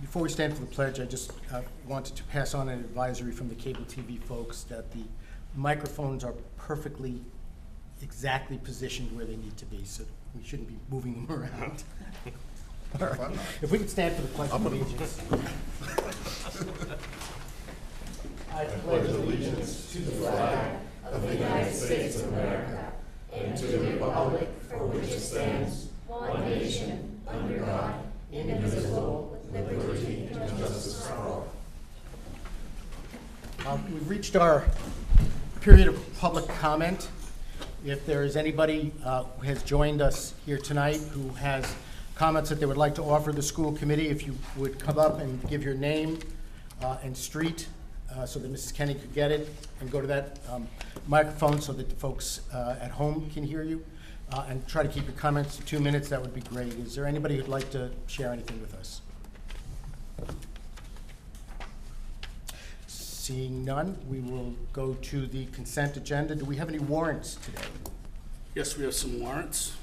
Before we stand for the pledge, I just wanted to pass on an advisory from the cable TV folks that the microphones are perfectly, exactly positioned where they need to be, so we shouldn't be moving them around. All right. If we could stand for the Pledge of Allegiance. I pledge allegiance to the flag of the United States of America and to the republic for which it stands, one nation, under God, indivisible, with liberty and justice for all. We've reached our period of public comment. If there is anybody who has joined us here tonight who has comments that they would like to offer the school committee, if you would come up and give your name and street so that Mrs. Kenny could get it, and go to that microphone so that the folks at home can hear you. And try to keep your comments to 2 minutes, that would be great. Is there anybody who'd like to share anything with us? Seeing none, we will go to the consent agenda. Do we have any warrants today? Yes, we have some warrants.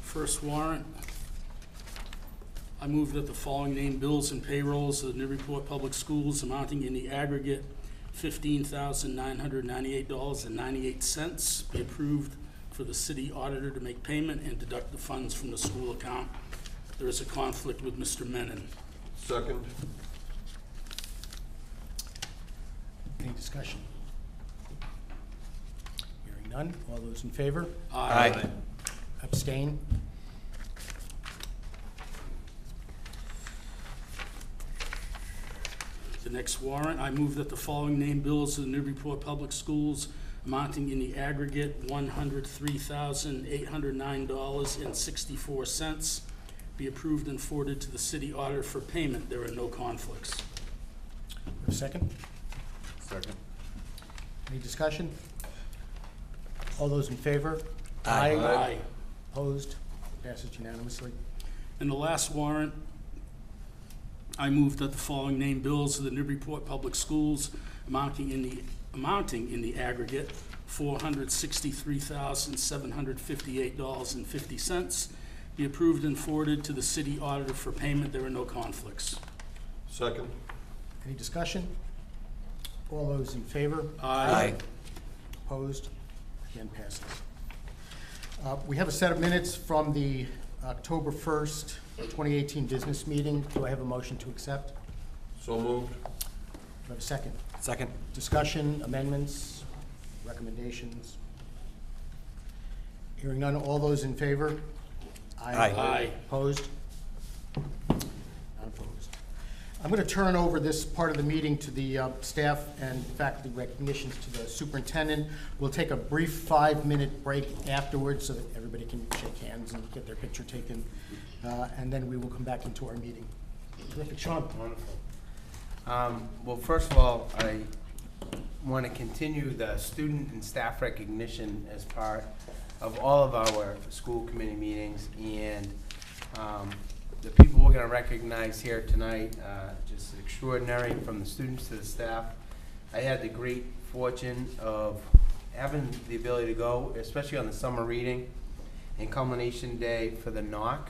First warrant, I move that the following named bills and payrolls of the Newburyport Public Schools amounting in the aggregate $15,998.98 be approved for the city auditor to make payment and deduct the funds from the school account. There is a conflict with Mr. Menon. Second. Any discussion? Hearing none. All those in favor? Aye. Abstain? The next warrant, I move that the following named bills of the Newburyport Public Schools amounting in the aggregate $103,809.64 be approved and forwarded to the city auditor for payment. There are no conflicts. A second? Second. Any discussion? All those in favor? Aye. Aye. Opposed? Passes unanimously. And the last warrant, I move that the following named bills of the Newburyport Public Schools amounting in the aggregate $463,758.50 be approved and forwarded to the city auditor for payment. There are no conflicts. Second. Any discussion? All those in favor? Aye. Opposed? Again, passes. We have a set of minutes from the October 1st, 2018 business meeting. Do I have a motion to accept? So moved. Do I have a second? Second. Discussion, amendments, recommendations? Hearing none, all those in favor? Aye. Aye. Opposed? None opposed. I'm going to turn over this part of the meeting to the staff and faculty recognitions to the superintendent. We'll take a brief 5-minute break afterwards so that everybody can shake hands and get their picture taken. And then we will come back into our meeting. Terrific. Sean. Wonderful. Well, first of all, I want to continue the student and staff recognition as part of all of our school committee meetings, and the people we're going to recognize here tonight, just extraordinary, from the students to the staff. I had the great fortune of having the ability to go, especially on the summer reading and culmination day for the NOC.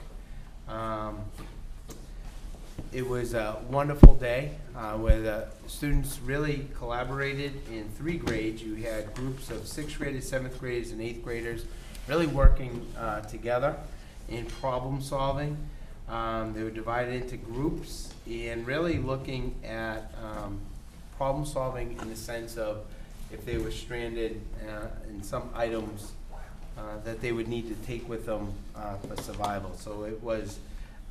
It was a wonderful day where the students really collaborated in 3 grades. You had groups of 6th graders, 7th graders, and 8th graders really working together in problem solving. They were divided into groups and really looking at problem solving in the sense of if they were stranded in some items that they would need to take with them for survival. So it was,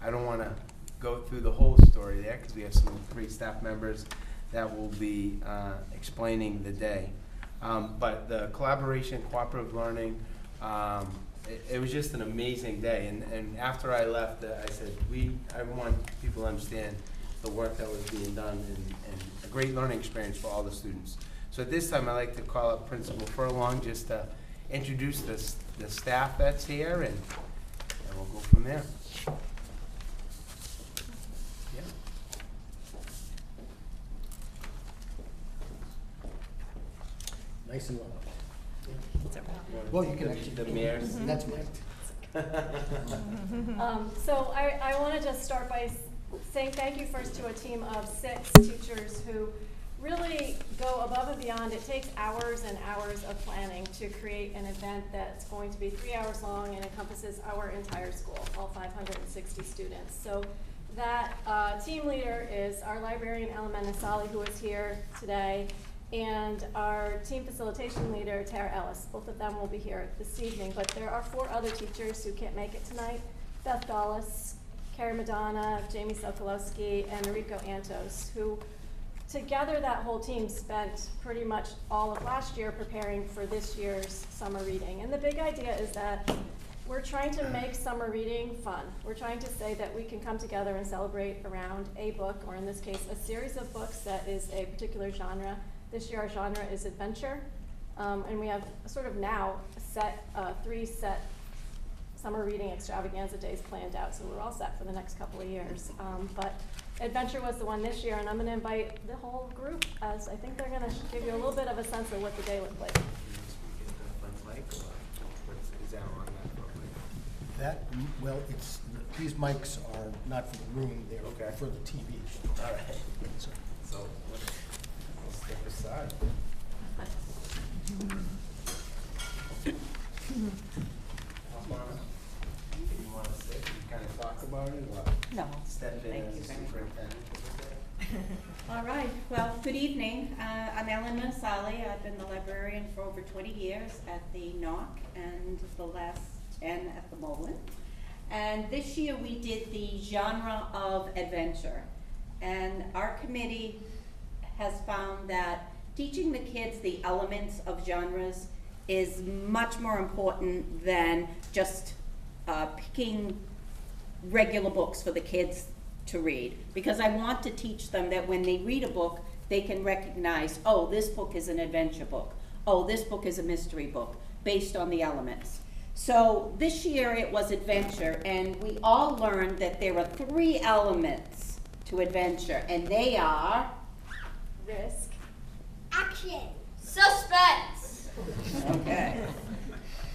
I don't want to go through the whole story there because we have some great staff members that will be explaining the day. But the collaboration, cooperative learning, it was just an amazing day. And after I left, I said, I want people to understand the work that was being done and a great learning experience for all the students. So at this time, I'd like to call up Principal Furlong just to introduce the staff that's here, and we'll go from there. Yeah. Nice and low. Well, you can actually. The mayor's. That's mine. So I want to just start by saying thank you first to a team of 6 teachers who really go above and beyond. It takes hours and hours of planning to create an event that's going to be 3 hours long and encompasses our entire school, all 560 students. So that team leader is our librarian, Ellen Menesali, who is here today, and our team facilitation leader, Tara Ellis. Both of them will be here this evening, but there are 4 other teachers who can't make it tonight: Beth Dallas, Carrie Madonna, Jamie Sokolowski, and Enrico Antos, who together that whole team spent pretty much all of last year preparing for this year's summer reading. And the big idea is that we're trying to make summer reading fun. We're trying to say that we can come together and celebrate around a book, or in this case, a series of books that is a particular genre. This year our genre is adventure, and we have sort of now 3 set summer reading extravaganza days planned out, so we're all set for the next couple of years. But adventure was the one this year, and I'm going to invite the whole group, as I think they're going to give you a little bit of a sense of what the day looked like. That, well, these mics are not for the room, they're Okay. for the TV. All right. So, So we'll step aside. Do you want to sit and kind of talk about it, or No. step in Thank as you the very much. superintendent? All right, well, good evening. I'm Ellen Menesali. I've been the librarian for over 20 years at the NOC and the last 10 at the Mullen. And this year we did the genre of adventure. And our committee has found that teaching the kids the elements of genres is much more important than just picking regular books for the kids to read, because I want to teach them that when they read a book, they can recognize, oh, this book is an adventure book. Oh, this book is a mystery book, based on the elements. So this year it was adventure, and we all learned that there are 3 elements to adventure, and they are Risk. Action. Suspense. okay.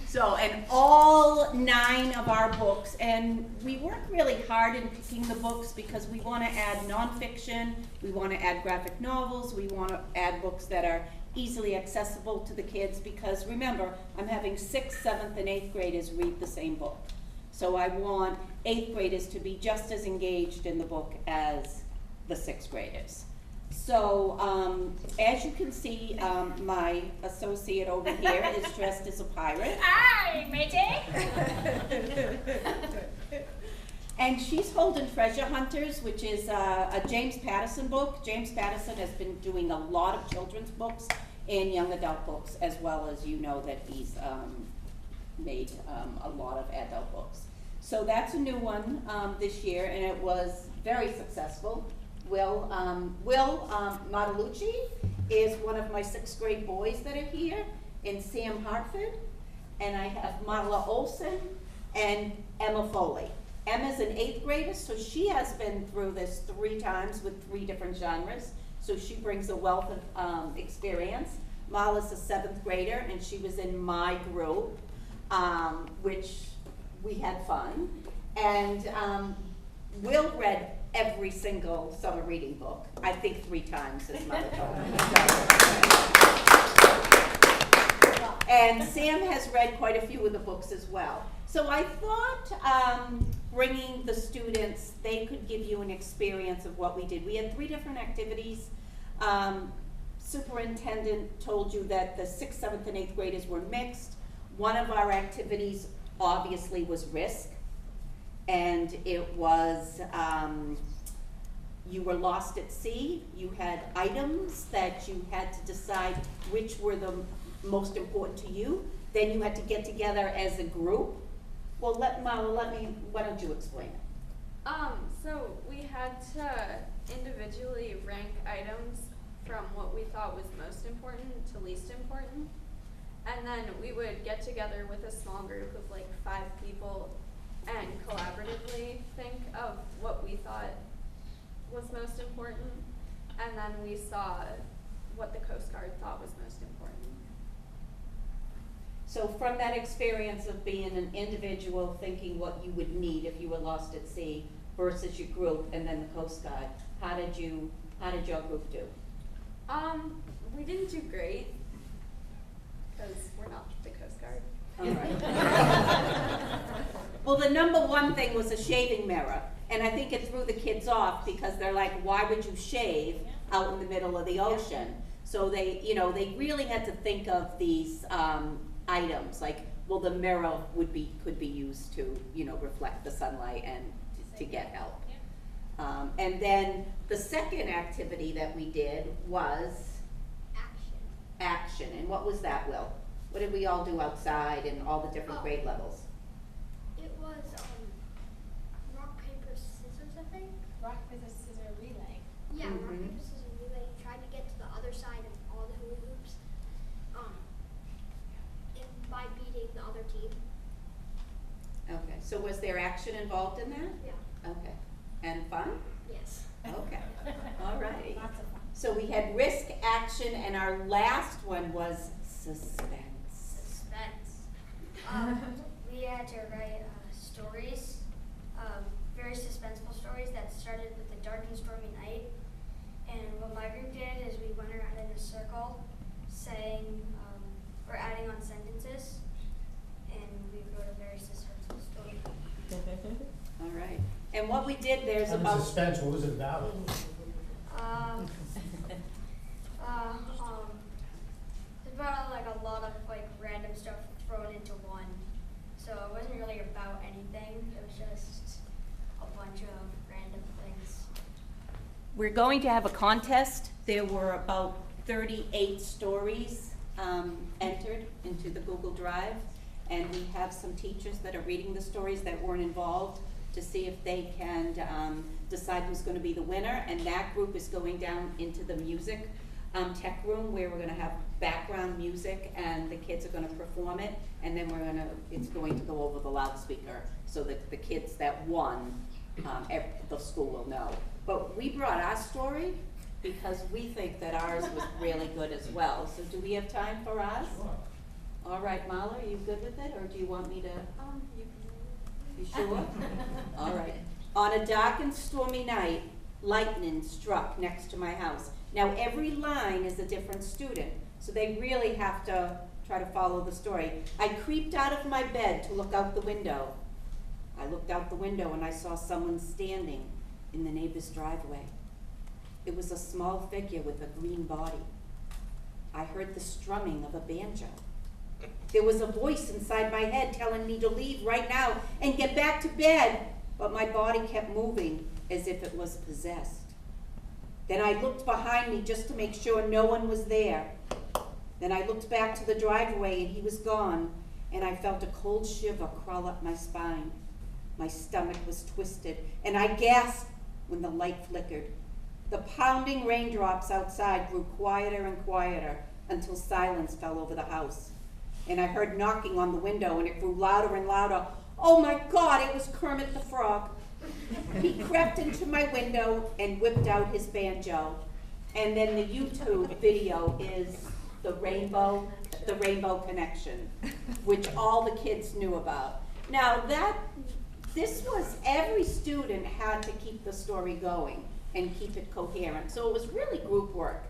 So, and all 9 of our books, and we work really hard in picking the books because we want to add nonfiction, we want to add graphic novels, we want to add books that are easily accessible to the kids, because remember, I'm having 6th, 7th, and 8th graders read the same book. So I want 8th graders to be just as engaged in the book as the 6th graders. So, as you can see, my associate over here is dressed as a pirate. Hi, matey. And she's holding Treasure Hunters, which is a James Patterson book. James Patterson has been doing a lot of children's books and young adult books, as well as you know that he's made a lot of adult books. So that's a new one this year, and it was very successful. Will Martalucci is one of my 6th grade boys that are here, and Sam Hartford, and I have Marla Olson and Emma Foley. Emma's an 8th grader, so she has been through this 3 times with 3 different genres, so she brings a wealth of experience. Marla's a 7th grader, and she was in my group, which we had fun. And Will read every single summer reading book, I think 3 times, his mother told me. And Sam has read quite a few of the books as well. So I thought bringing the students, they could give you an experience of what we did. We had 3 different activities. Superintendent told you that the 6th, 7th, and 8th graders were mixed. One of our activities obviously was Risk. And it was, you were lost at sea. You had items that you had to decide which were the most important to you. Then you had to get together as a group. Well, why don't you explain it? So we had to individually rank items from what we thought was most important to least important. And then we would get together with a small group of like 5 people and collaboratively think of what we thought was most important. And then we saw what the Coast Guard thought was most important. So from that experience of being an individual, thinking what you would need if you were lost at sea versus your group and then the Coast Guard, how did your group do? We didn't do great, because we're not the Coast Guard. All right. Well, the number one thing was a shaving mirror, and I think it threw the kids off because they're like, why would you shave out in the middle of the ocean? So they, they really had to think of these items, like, well, the mirror could be used to, reflect the sunlight and to get help. And then the second activity that we did was action. And what was that, Will? What did we all do outside in all the different grade levels? It was rock, paper, scissors, I think. Rock, paper, scissors, relay. Yeah, rock, Mhm. paper, scissors, relay. Tried to get to the other side of all the hula hoops by beating the other team. Okay, so was there action involved in that? Yeah. Okay. And fun? Yes. Okay. All righty. Lots of fun. So we had risk, action, and our last one was suspense. Suspense. We had to write stories, very suspenseful stories that started with a dark and stormy night. And what my group did is we went around in a circle saying, or adding on sentences, and we wrote a very suspenseful story. All right. And what we did, there's Under about, suspense, what was it about? It's about like a lot of like random stuff thrown into one. So it wasn't really about anything. It was just a bunch of random things. we're going to have a contest. There were about 38 stories entered into the Google Drive. And we have some teachers that are reading the stories that weren't involved to see if they can decide who's going to be the winner. And that group is going down into the music tech room where we're going to have background music and the kids are going to perform it. And then it's going to go over the loudspeaker so that the kids that won, the school will know. But we brought our story because we think that ours was really good as well. So do we have time for ours? Sure. All right, Marla, are you good with it, or do you want me to? You can. You sure? All right. On a dark and stormy night, lightning struck next to my house. Now, every line is a different student, so they really have to try to follow the story. I creeped out of my bed to look out the window. I looked out the window and I saw someone standing in the neighbor's driveway. It was a small figure with a green body. I heard the strumming of a banjo. There was a voice inside my head telling me to leave right now and get back to bed, but my body kept moving as if it was possessed. Then I looked behind me just to make sure no one was there. Then I looked back to the driveway and he was gone, and I felt a cold shiver crawl up my spine. My stomach was twisted, and I gasped when the light flickered. The pounding raindrops outside grew quieter and quieter until silence fell over the house. And I heard knocking on the window, and it grew louder and louder. Oh my God, it was Kermit the Frog. He crept into my window and whipped out his banjo. And then the YouTube video is the Rainbow Connection, which all the kids knew about. Now this was, every student had to keep the story going and keep it coherent. So it was really group work.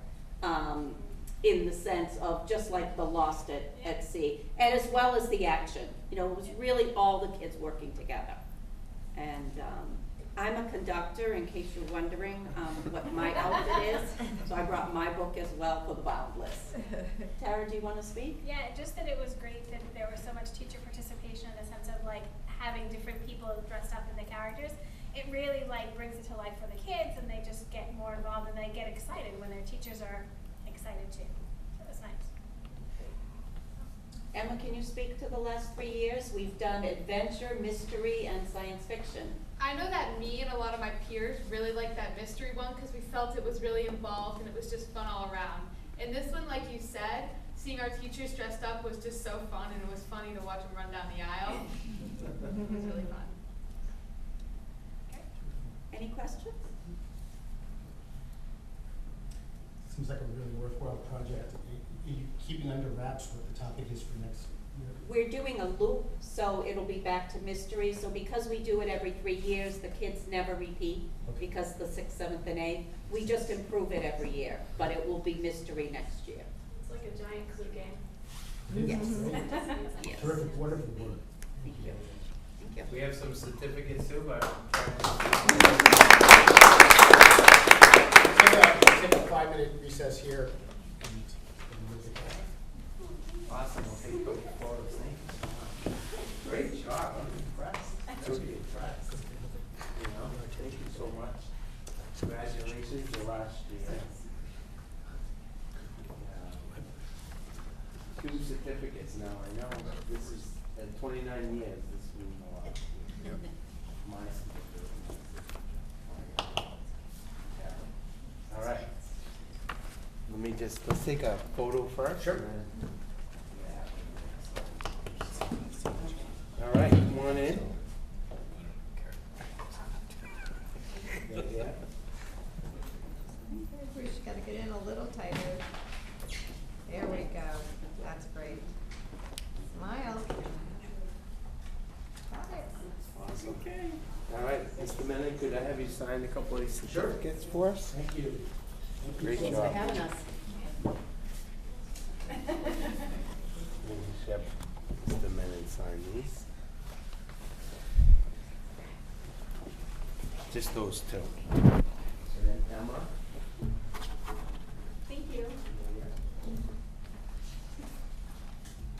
In the sense of just like the Lost at Sea, and as well as the action. You know, it was really all the kids working together. And I'm a conductor, in case you're wondering what my outfit is. So I brought my book as well for the Boundless. Tara, do you want to speak? Yeah, just that it was great that there was so much teacher participation in the sense of like having different people dressed up in the characters. It really like brings it to life for the kids, and they just get more involved and they get excited when their teachers are excited too. So it was nice. Emma, can you speak to the last 3 years? We've done adventure, mystery, and science fiction. I know that me and a lot of my peers really liked that mystery one because we felt it was really involved and it was just fun all around. And this one, like you said, seeing our teachers dressed up was just so fun, and it was funny to watch them run down the aisle. It was really fun. Okay. Any questions? Seems like a really worthwhile project. Are you keeping under wraps what the topic is for next we're doing a loop, so it'll be back to mystery. So because we do it every 3 years, the kids never repeat, because the 6th, 7th, and 8th, we just improve it every year, but it will be mystery next year. It's like a giant clue game. Yes. Yes. Terrific, wonderful work. Thank you. Thank you. We have some certificates too, but Take a 5-minute recess here. awesome, we'll take a couple photos. Thank you. Great job, I'm impressed. Really impressed. You know, thank you so much. Congratulations, to last year. Two certificates now, I know, but this is, at 29 years, this means a lot. My certificate. Yeah. All right. Let's take a photo first. Sure. and then- All right, come on in. Yeah. We just gotta get in a little tighter. There we go. That's great. Smile. Got it. Awesome. All right, Mr. Menon, could I have you sign a couple of these certificates for us? Thank you. Great Thanks for job. having us. Yep. Mr. Menon sign these. Just those two. And then Emma. Thank you.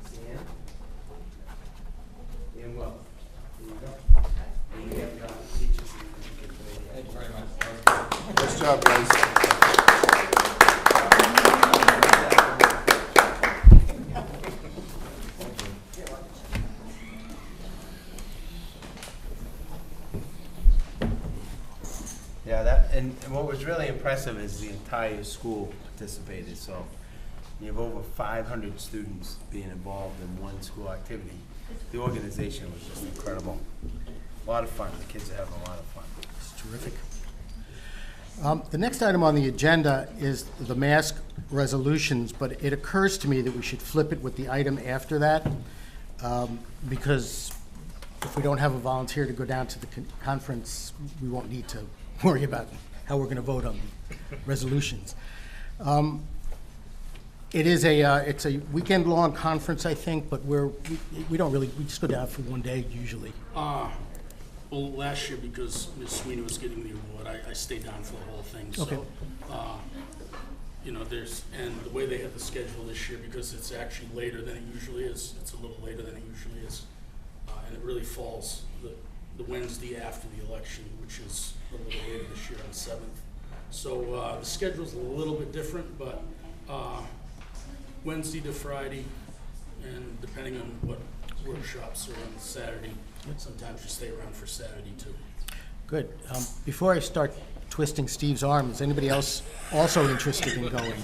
Sam. And Will. There you go. And we have your teachers certificate for you. Thank you very much. Nice job, guys. Yeah, that, and what was really impressive is the entire school participated, so you have over 500 students being involved in one school activity. The organization was just incredible. A lot of fun, the kids are having a lot of fun. It's terrific. The next item on the agenda is the mask resolutions, but it occurs to me that we should flip it with the item after that, because if we don't have a volunteer to go down to the conference, we won't need to worry about how we're going to vote on the resolutions. It is it's a weekend-long conference, I think, but we don't really, we just go down for one day usually. Well, last year, because Ms. Sweeney was getting the award, I stayed down for the whole thing, so. Okay. You know, and the way they have the schedule this year, because it's actually later than it usually is, it's a little later than it usually is. And it really falls the Wednesday after the election, which is a little later this year on 7th. So the schedule's a little bit different, but Wednesday to Friday, and depending on what workshops are on Saturday, sometimes you stay around for Saturday too. Good. Before I start twisting Steve's arm, is anybody else also interested in going?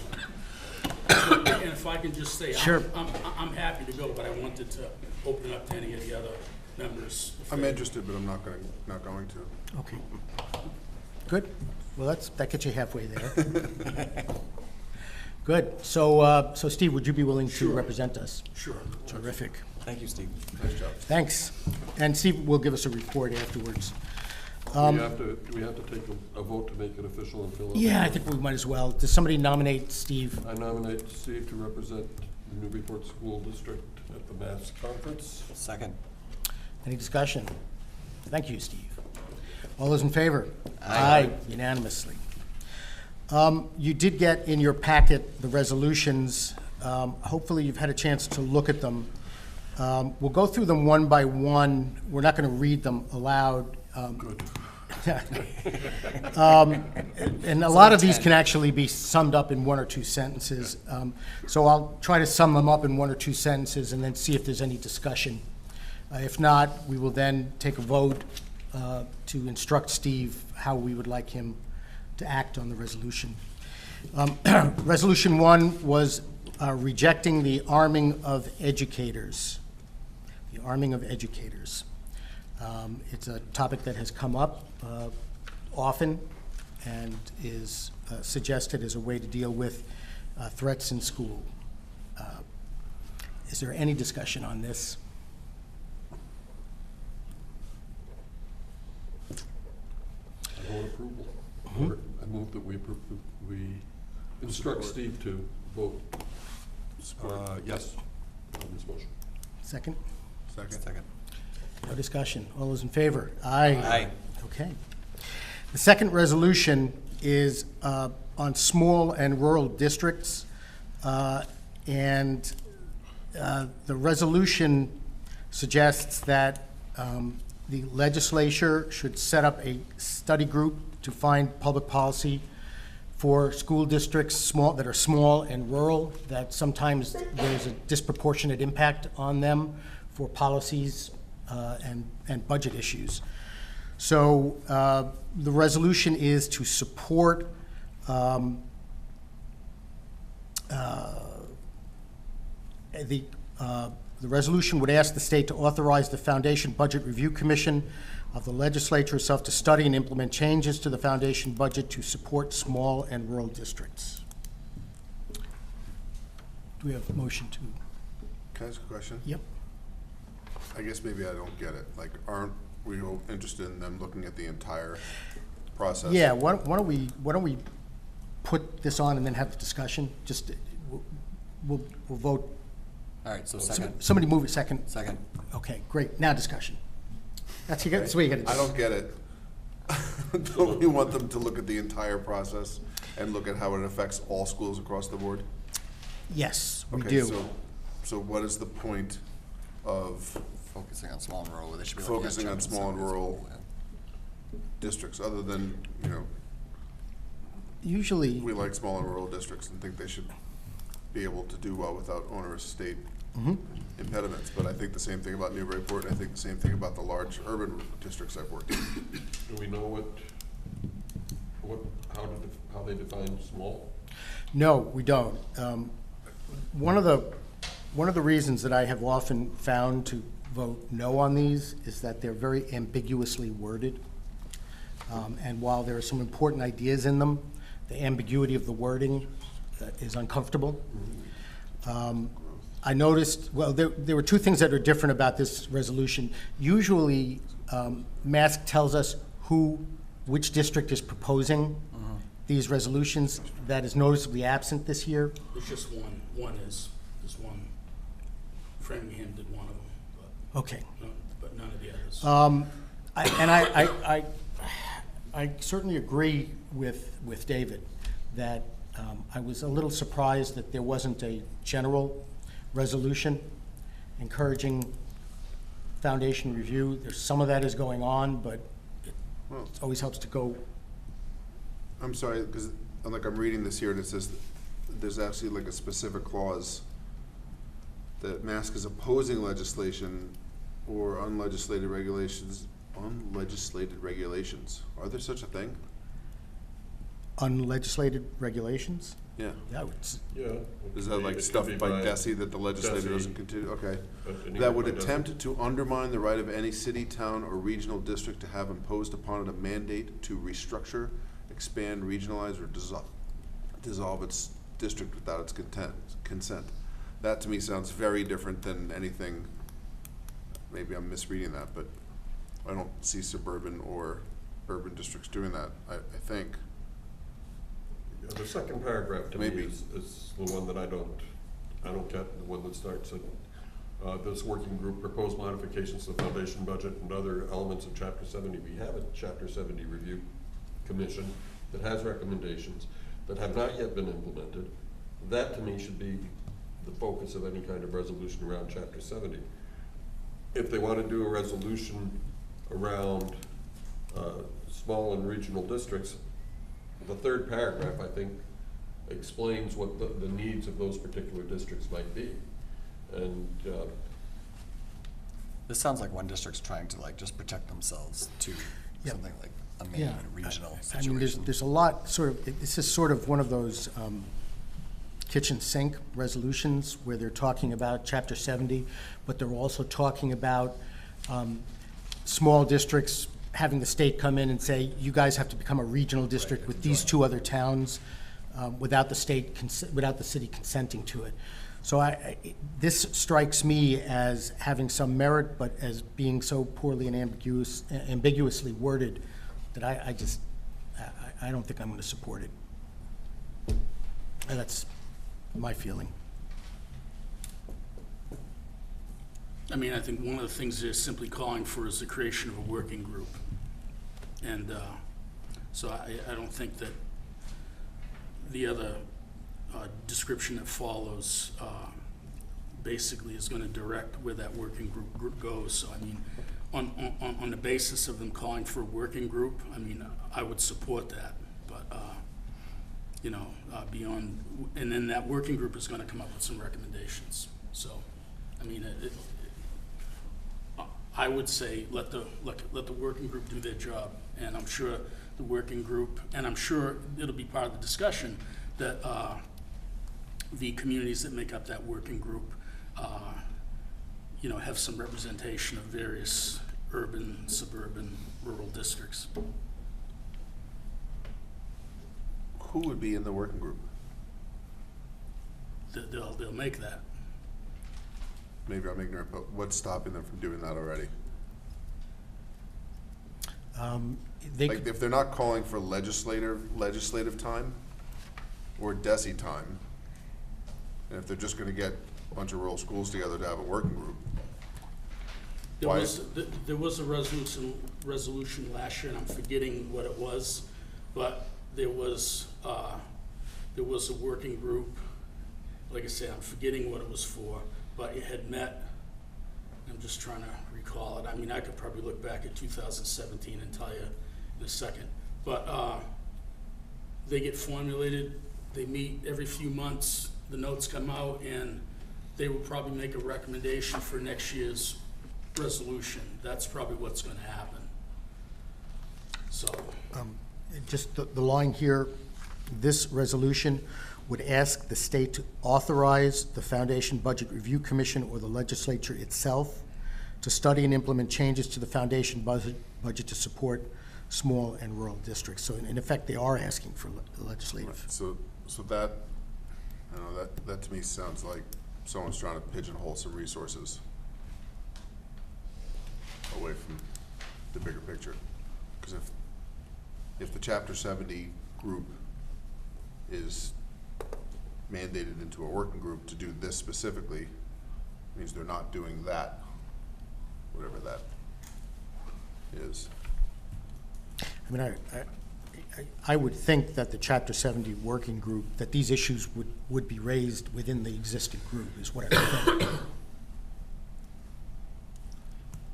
And if I can just say, Sure. I'm happy to go, but I wanted to open it up to any of the other members. if I'm they- interested, but I'm not going to. Okay. Good. Well, that gets you halfway there. Good. So Steve, would you be willing to Sure. represent us? Sure. Terrific. Thank you, Steve. Nice job. Thanks. And Steve will give us a report afterwards. Do we have to take a vote to make it official and fill it? Yeah, I think we might as well. Does somebody nominate Steve? I nominate Steve to represent the Newburyport School District at the MAS conference. Second. Any discussion? Thank you, Steve. All those in favor? Aye. Unanimously. You did get in your packet the resolutions. Hopefully you've had a chance to look at them. We'll go through them one by one. We're not going to read them aloud. Good. And a lot of these can actually be summed up in one or two sentences. So I'll try to sum them up in one or two sentences and then see if there's any discussion. If not, we will then take a vote to instruct Steve how we would like him to act on the resolution. Resolution 1 was rejecting the arming of educators. The arming of educators. It's a topic that has come up often and is suggested as a way to deal with threats in school. Is there any discussion on this? I vote approval. I move that we approve, we instruct Steve to vote yes on this motion. Second? Second. No discussion. All those in favor? Aye. Aye. Okay. The second resolution is on small and rural districts. And the resolution suggests that the legislature should set up a study group to find public policy for school districts that are small and rural, that sometimes there's a disproportionate impact on them for policies and budget issues. So the resolution is to support the resolution would ask the state to authorize the Foundation Budget Review Commission of the legislature itself to study and implement changes to the foundation budget to support small and rural districts. Do we have a motion to? Can I ask a question? Yep. I guess maybe I don't get it. Like, aren't we all interested in them looking at the entire process? Yeah. Why don't we put this on and then have the discussion? Just we'll vote. All right, so second. Somebody move it second. Second. Okay, great. Now discussion. That's the way you got to do it. I don't get it. Don't we want them to look at the entire process and look at how it affects all schools across the board? Yes, we Okay, do. so what is the point of Focusing on small and rural, where they should be focusing on small and rural districts, other than, Usually, we like small and rural districts and think they should be able to do well without onerous state impediments. But I think the same thing about Newburyport, and I think the same thing about the large urban districts I've worked in. Do we know how they define small? no, we don't. One of the reasons that I have often found to vote no on these is that they're very ambiguously worded. And while there are some important ideas in them, the ambiguity of the wording is uncomfortable. I noticed, well, there were two things that are different about this resolution. Usually, MASC tells us which district is proposing these resolutions. That is noticeably absent this year. There's just one is one. Framingham did one of them, Okay. but none of the others. I certainly agree with David that I was a little surprised that there wasn't a general resolution encouraging foundation review. There's some of that is going on, but it always helps to go. I'm sorry, because I'm reading this here and it says there's actually like a specific clause that MASC is opposing legislation or unlegislated regulations. Are there such a thing? Unlegislated regulations? Yeah. Yeah, Yeah. Is that like stuff by DESI that the legislature doesn't continue? Okay. That would attempt to undermine the right of any city, town, or regional district to have imposed upon it a mandate to restructure, expand, regionalize, or dissolve its district without its consent. That to me sounds very different than anything. Maybe I'm misreading that, but I don't see suburban or urban districts doing that, I think. Yeah, the second paragraph to Maybe. me is the one that I don't get, the one that starts at this working group proposed modifications to the foundation budget and other elements of Chapter 70. We have a Chapter 70 review commission that has recommendations that have not yet been implemented. That to me should be the focus of any kind of resolution around Chapter 70. If they want to do a resolution around small and regional districts, the third paragraph, I think, explains what the needs of those particular districts might be. And This sounds like one district's trying to just protect themselves to something like a main regional situation. I mean, there's a lot this is sort of one of those kitchen sink resolutions where they're talking about Chapter 70, but they're also talking about small districts having the state come in and say, you guys have to become a regional district with these two other towns without the city consenting to it. So this strikes me as having some merit, but as being so poorly and ambiguously worded that I don't think I'm going to support it. And that's my feeling. I mean, I think one of the things they're simply calling for is the creation of a working group. And so I don't think that the other description that follows basically is going to direct where that working group goes. So I mean, on the basis of them calling for a working group, I mean, I would support that. But you know, beyond, and then that working group is going to come up with some recommendations. So, I mean, I would say let the working group do their job, and I'm sure the working group, and I'm sure it'll be part of the discussion that the communities that make up that working group, you know, have some representation of various urban, suburban, rural districts. Who would be in the working group? They'll make that. Maybe I'm ignorant, but what's stopping them from doing that already? Like, if they're not calling for legislative time or DESI time, and if they're just gonna get a bunch of rural schools together to have a working group, There was a resolution last year, and I'm forgetting what it was, but there was a working group. Like I say, I'm forgetting what it was for, but it had met. I'm just trying to recall it. I mean, I could probably look back at 2017 and tell you in a second. But they get formulated. They meet every few months. The notes come out, and they will probably make a recommendation for next year's resolution. That's probably what's going to happen. So, Just the line here, this resolution would ask the state to authorize the Foundation Budget Review Commission or the legislature itself to study and implement changes to the foundation budget to support small and rural districts. So in effect, they are asking for legislative. right, so that, I don't know, that to me sounds like someone's trying to pigeonhole some resources away from the bigger picture. Because if the Chapter 70 group is mandated into a working group to do this specifically, means they're not doing that, whatever that is. I mean, I would think that the Chapter 70 working group, that these issues would be raised within the existing group, is what I would think.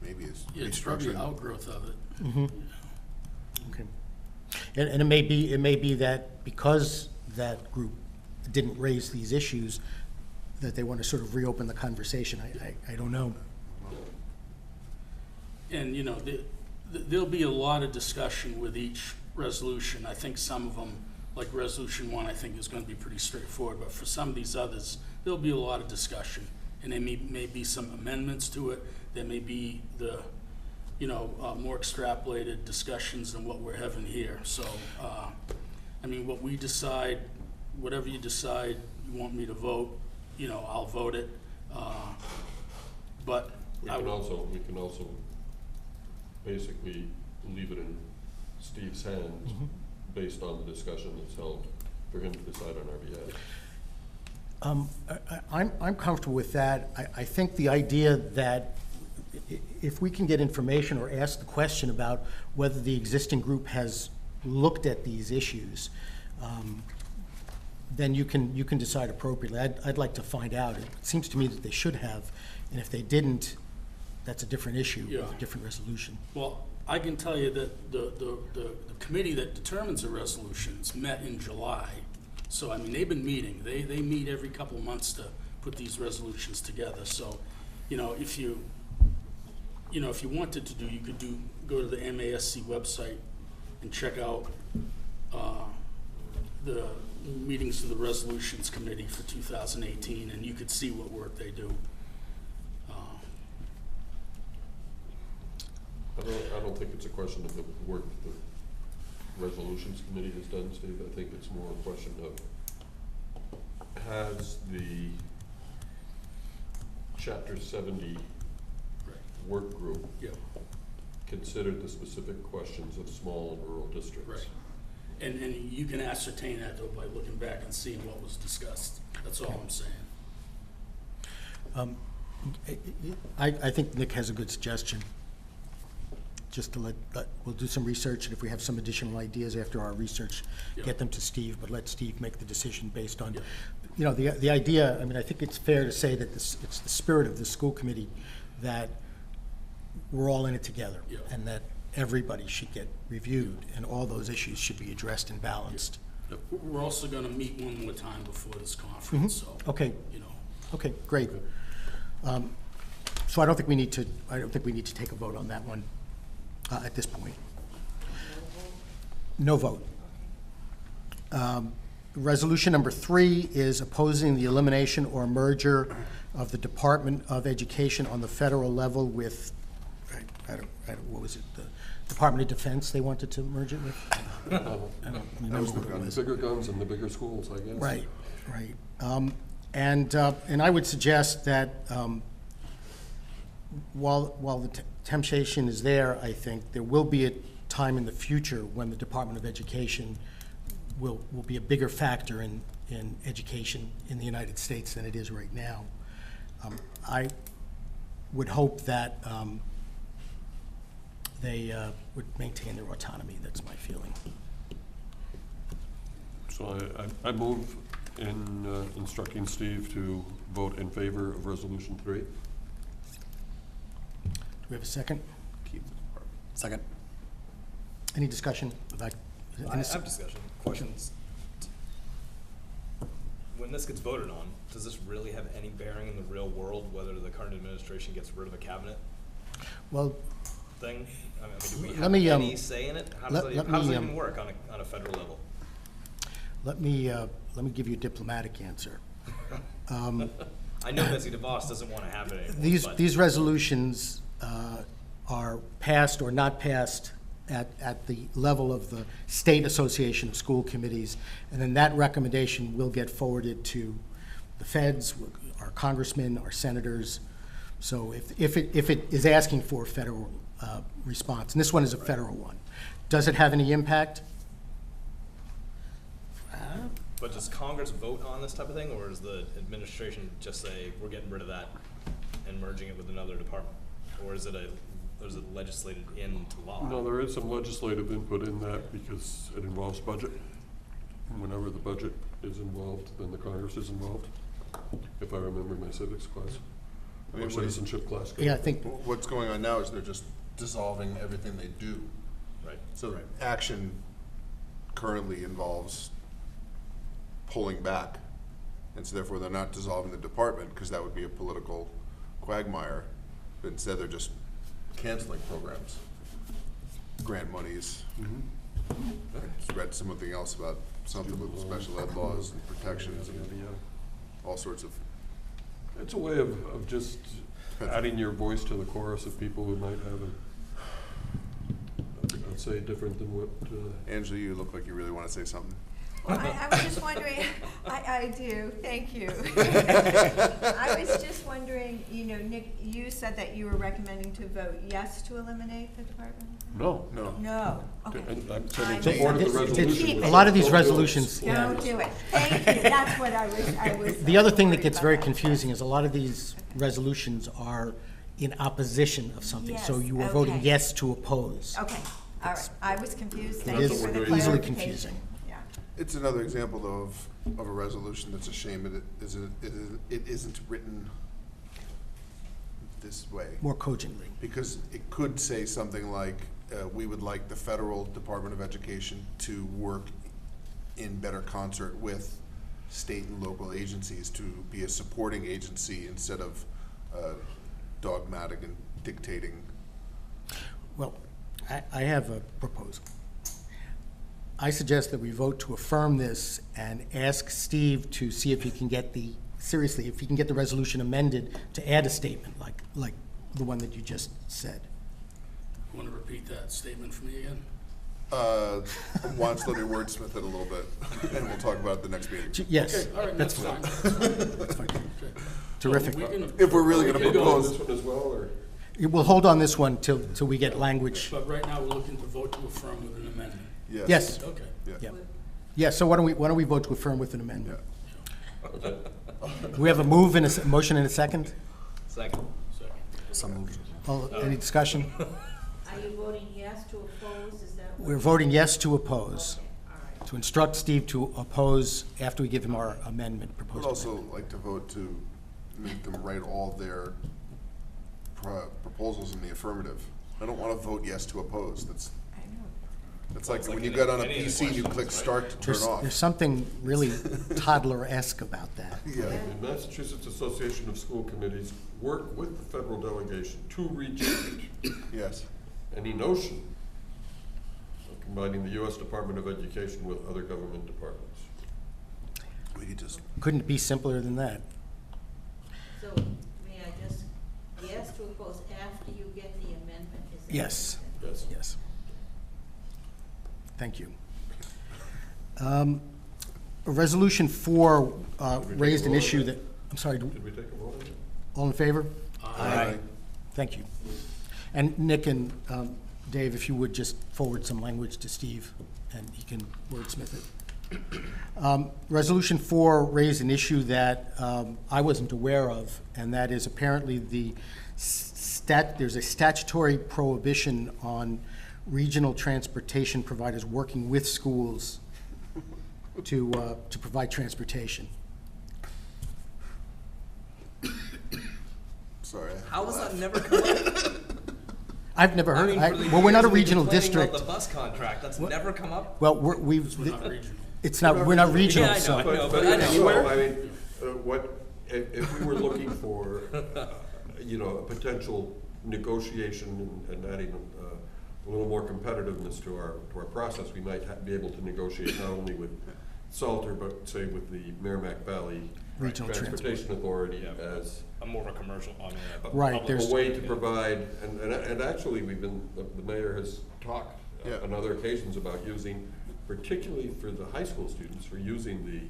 Maybe it's it's probably restructuring. outgrowth of it. Mm-hmm. Okay. And it may be that because that group didn't raise these issues, that they want to sort of reopen the conversation. I don't know. And, you know, there'll be a lot of discussion with each resolution. I think some of them, like Resolution 1, I think is going to be pretty straightforward, but for some of these others, there'll be a lot of discussion. And there may be some amendments to it. There may be the, you know, more extrapolated discussions than what we're having here. So, I mean, what we decide, whatever you decide you want me to vote, you know, I'll vote it. But we can also basically leave it in Steve's hands based on the discussion that's held for him to decide on our behalf. I'm comfortable with that. I think the idea that if we can get information or ask the question about whether the existing group has looked at these issues, then you can decide appropriately. I'd like to find out. It seems to me that they should have, and if they didn't, that's a different issue, Yeah. with a different resolution. Well, I can tell you that the committee that determines the resolutions met in July. So, I mean, they've been meeting. They meet every couple of months to put these resolutions together. So, you know, if you wanted to do, you could go to the MASC website and check out the meetings of the resolutions committee for 2018, and you could see what work they do. I don't think it's a question of the work the resolutions committee has done, Steve. I think it's more a question of, has the Chapter 70 work group Yeah, considered the specific questions of small and rural districts. right. And you can ascertain that though by looking back and seeing what was discussed. That's all I'm saying. I think Nick has a good suggestion. Just to we'll do some research, and if we have some additional ideas after our research, Yeah. get them to Steve, but let Steve make the decision based on, Yeah. you know, the idea, I mean, I think it's fair to say that it's the spirit of the school committee that we're all in it together. Yeah. And that everybody should get reviewed, and all those issues should be addressed and balanced. We're also gonna meet one more time before this conference, so. Okay. You know, Okay, great. So I don't think we need to take a vote on that one at this point. No vote. Resolution number 3 is opposing the elimination or merger of the Department of Education on the federal level with, what was it, the Department of Defense they wanted to merge it with? I don't remember what it was. Bigger guns and the bigger schools, I guess. Right, right. And I would suggest that while the temptation is there, I think there will be a time in the future when the Department of Education will be a bigger factor in education in the United States than it is right now. I would hope that they would maintain their autonomy. That's my feeling. So I move in instructing Steve to vote in favor of Resolution 3. Do we have a second? Second. Any discussion? I have discussion, questions. When this gets voted on, does this really have any bearing in the real world, whether the current administration gets rid of a cabinet Well, thing? I mean, do we Let have me, any say in it? How does let it me, even work on a federal level? let me give you a diplomatic answer. I know Betsy DeVos doesn't want to have it anymore. These but- these resolutions are passed or not passed at the level of the State Association of School Committees, and then that recommendation will get forwarded to the feds, our congressmen, our senators. So if it is asking for a federal response, and this one is a federal one, does it have any impact? But does Congress vote on this type of thing, or does the administration just say, we're getting rid of that and merging it with another department? Or is it legislated into law? No, there is some legislative input in that because it involves budget. And whenever the budget is involved, then the Congress is involved, if I remember my civics class, or citizenship class. Yeah, I think, What's going on now is they're just dissolving everything they do. Right. So action currently involves pulling back, and so therefore they're not dissolving the department, because that would be a political quagmire. But instead, they're just canceling programs, grant monies. I just read something else about something with special ed laws and protections and all sorts of. It's a way of just adding your voice to the chorus of people who might have I'd say different than what. Angela, you look like you really want to say something. I was just wondering, I do, thank you. I was just wondering, you know, Nick, you said that you were recommending to vote yes to eliminate the department? No. No, okay. I'm saying in I support of the missed it. resolution. a lot of these Don't do it. resolutions. Don't do it, thank you, that's what I was. The other thing that worried gets about very that. confusing is a lot of these resolutions are in opposition of something, so Yes, you are voting okay. yes to oppose. Okay, all right, I was confused, It thank you is for the easily clarification. confusing. Yeah. It's another example, though, of a resolution that's a shame it isn't written this way. More cogently. Because it could say something like, we would like the federal Department of Education to work in better concert with state and local agencies to be a supporting agency instead of dogmatic and dictating. Well, I have a proposal. I suggest that we vote to affirm this and ask Steve to see if he can get if he can get the resolution amended to add a statement like the one that you just said. Want to repeat that statement for me again? Why don't you let me wordsmith it a little bit, and we'll talk about it at the next meeting. Yes, Okay, all right, that's that's fine. fine. That's fine. Okay. Terrific. So we can- If we're really gonna Can we go on propose, this one as well, or? We'll hold on this one till we get language. But right now, we're looking to vote to affirm with an amendment. Yes. Okay. Yeah. Yeah, so why don't we vote to affirm with an amendment? Okay. We have a move and a motion and a second? Second. Some moved. Any discussion? Are you voting yes to oppose, is that what? We're voting yes to oppose, All right. to instruct Steve to oppose after we give him our amendment, I would proposed also amendment. like to vote to make them write all their proposals in the affirmative. I don't want to vote yes to oppose. That's like It's when like you any- get on a any of the PC and you questions, click right? start to turn off. There's something really toddler-esque about that. Yeah. The Massachusetts Association of School Committees work with the federal delegation to reject Yes. any notion of combining the U.S. Department of Education with other government departments. We could just, Couldn't it be simpler than that? So may I just, yes to oppose after you get the amendment? Is that Yes. what you said? Yes. Yes. Thank you. Resolution 4 raised an issue that, I'm sorry, Did we take a vote on it? all in favor? Aye. Thank you. And Nick and Dave, if you would just forward some language to Steve, and he can wordsmith it. Resolution 4 raised an issue that I wasn't aware of, and that is apparently there's a statutory prohibition on regional transportation providers working with schools to provide transportation. sorry. How has that never come up? I've never I heard, mean, for the well, we're not a years we've regional been complaining district. about the bus contract, that's never come up? Well, We're not regional. it's not, we're not regional, Yeah, I know, so. I know. But But anywhere? I mean, if we were looking for, a potential negotiation and adding a little more competitiveness to our process, we might be able to negotiate not only with Salter, but say with the Merrimack Valley Regional Transportation Authority Yeah. as A more of a commercial, I mean, a Right, public- there's- a way to provide, and actually, the mayor has talked Yeah. on other occasions about using, particularly for the high school students, for using the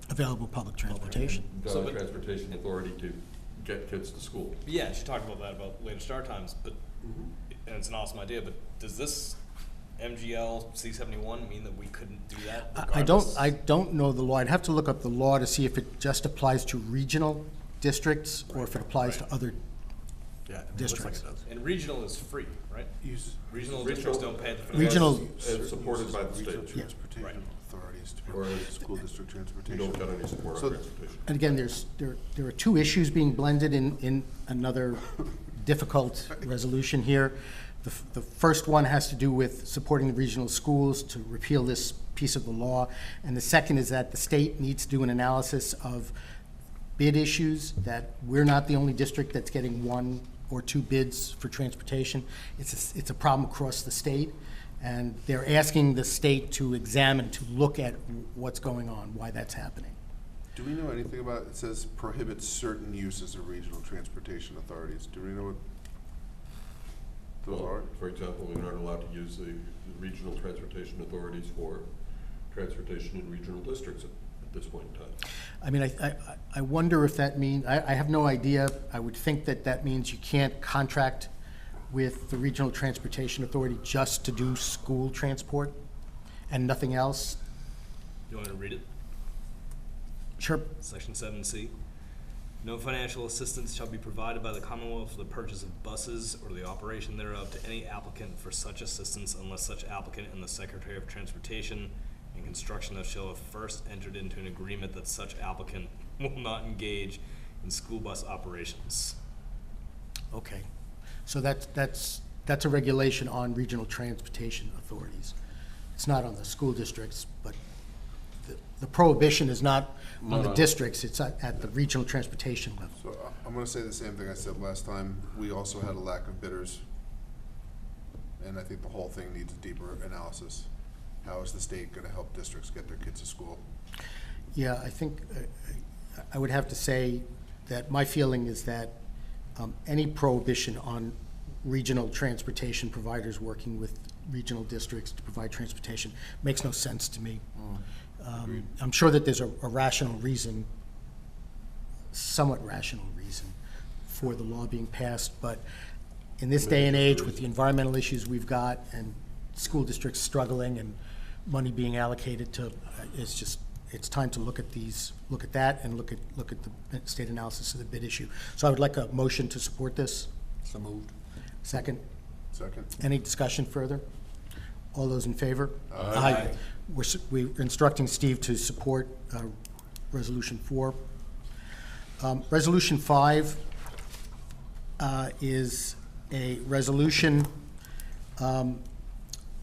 Available public transportation. So, Valley but- Transportation Authority to get kids to school. Yeah, she talked about that, about later start times, but, and it's an awesome idea, but does this MGL C-71 mean that we couldn't do that regardless? I don't know the law. I'd have to look up the law to see if it just applies to regional districts or if it applies to other Yeah, it looks like districts. it does. And regional is free, right? Regional districts don't pay the. Regional- And supported by the Regional state. transportation Right. authorities to Whereas provide school district We transportation. don't get any support So- on transportation. And again, there are two issues being blended in another difficult resolution here. The first one has to do with supporting the regional schools to repeal this piece of the law. And the second is that the state needs to do an analysis of bid issues, that we're not the only district that's getting one or two bids for transportation. It's a problem across the state. And they're asking the state to examine, to look at what's going on, why that's happening. Do we know anything about, it says prohibits certain uses of regional transportation authorities. Do we know what those Well, are? for example, we aren't allowed to use the regional transportation authorities for transportation in regional districts at this point in time. I mean, I wonder if that means, I have no idea. I would think that means you can't contract with the Regional Transportation Authority just to do school transport and nothing else. You want me to read it? Sure. Section 7C. No financial assistance shall be provided by the Commonwealth for the purchase of buses or the operation thereof to any applicant for such assistance unless such applicant and the Secretary of Transportation in construction of shall have first entered into an agreement that such applicant will not engage in school bus operations. Okay. So that's a regulation on regional transportation authorities. It's not on the school districts, but the prohibition is not on the districts, it's at the regional transportation level. So I'm gonna say the same thing I said last time. We also had a lack of bidders. And I think the whole thing needs a deeper analysis. How is the state gonna help districts get their kids to school? Yeah, I think I would have to say that my feeling is that any prohibition on regional transportation providers working with regional districts to provide transportation. Makes no sense to me. I'm sure that there's a rational reason, somewhat rational reason, for the law being passed, but in this day and age, with the environmental issues we've got, and school districts struggling, and money being allocated to, it's time to look at that, and look at the state analysis of the bid issue. So I would like a motion to support this. So moved. Second? Second. Any discussion further? All those in favor? Aye. We're instructing Steve to support Resolution 4. Resolution 5 is a resolution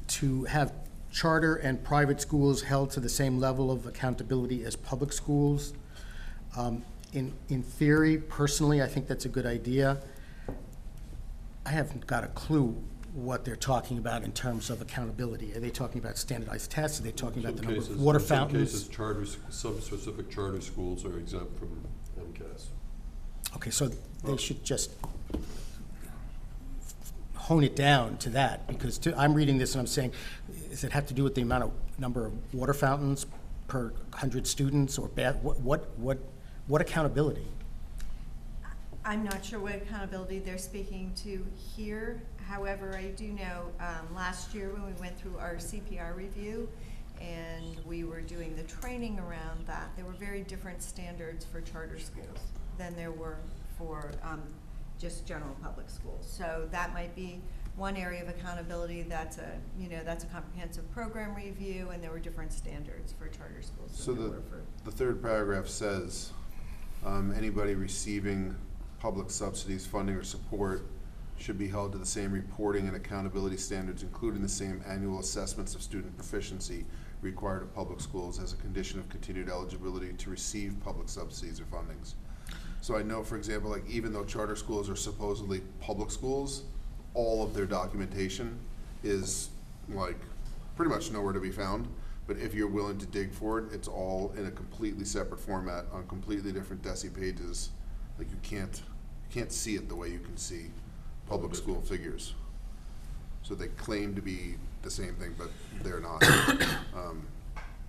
to have charter and private schools held to the same level of accountability as public schools. In theory, personally, I think that's a good idea. I haven't got a clue what they're talking about in terms of accountability. Are they talking about standardized tests? Are they talking about the number of water fountains? In some cases, some specific charter schools are exempt from MCAS. Okay, so they should just hone it down to that, because I'm reading this and I'm saying, does it have to do with the number of water fountains per 100 students, or what accountability? I'm not sure what accountability they're speaking to here. However, I do know last year when we went through our CPR review and we were doing the training around that, there were very different standards for charter schools than there were for just general public schools. So that might be one area of accountability. That's a comprehensive program review, and there were different standards for charter schools. So the third paragraph says, anybody receiving public subsidies, funding, or support should be held to the same reporting and accountability standards, including the same annual assessments of student proficiency required of public schools as a condition of continued eligibility to receive public subsidies or fundings. So I know, for example, like even though charter schools are supposedly public schools, all of their documentation is like pretty much nowhere to be found. But if you're willing to dig for it, it's all in a completely separate format on completely different DESI pages. Like you can't see it the way you can see public school figures. So they claim to be the same thing, but they're not.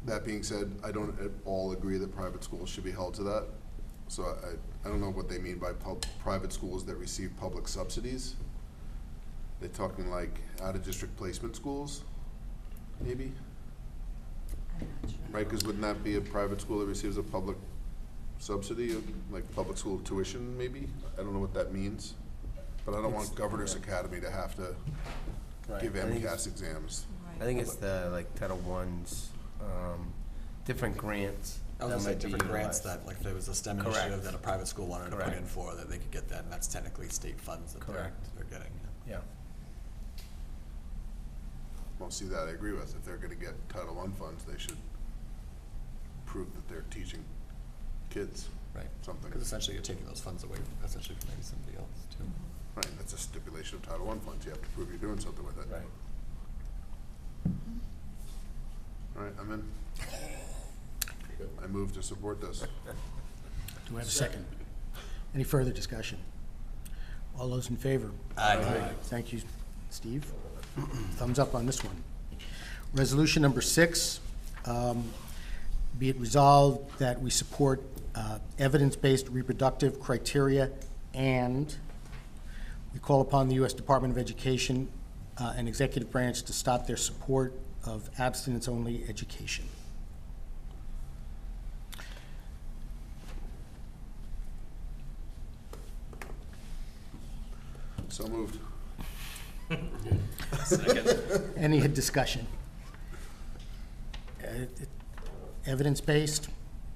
That being said, I don't at all agree that private schools should be held to that. So I don't know what they mean by private schools that receive public subsidies. They're talking like out-of-district placement schools, maybe? I'm not sure. Right, because wouldn't that be a private school that receives a public subsidy, like public school tuition, maybe? I don't know what that means, but I don't want Governor's Academy to have to give MCAS exams. I think it's the Title I's, different grants. I was gonna say different grants that, like if there was a STEM Correct. initiative that a private school wanted to put Correct. in for, that they could get that, and that's technically state funds that they're getting. Yeah. Well, see, that I agree with. If they're gonna get Title I funds, they should prove that they're teaching kids Right. something. Because essentially you're taking those funds away essentially from maybe somebody else too. Right, that's a stipulation of Title I funds. You have to prove you're doing something with it. Right. All right, I'm in. I move to support this. Do I have a second? Any further discussion? All those in favor? Aye. Thank you, Steve. Thumbs up on this one. Resolution number 6, be it resolved that we support evidence-based reproductive criteria, and we call upon the U.S. Department of Education and executive branch to stop their support of abstinence-only education. So moved. Second. Any discussion? Evidence-based,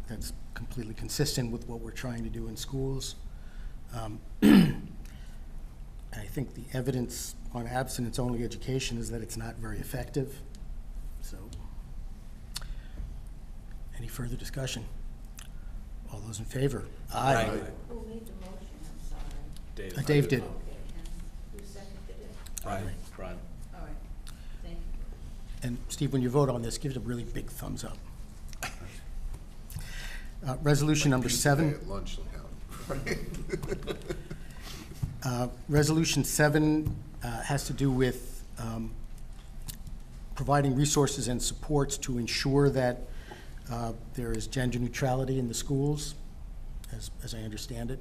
that's completely consistent with what we're trying to do in schools. I think the evidence on abstinence-only education is that it's not very effective. So, any further discussion? All those in favor? Aye. Who made the motion, I'm sorry? Dave. Dave did. Okay, and who seconded it? Brian. Brian. All right, thank you. And Steve, when you vote on this, give it a really big thumbs up. Resolution number 7. At lunch, Resolution 7 has to do with providing resources and supports to ensure that there is gender neutrality in the schools, as I understand it.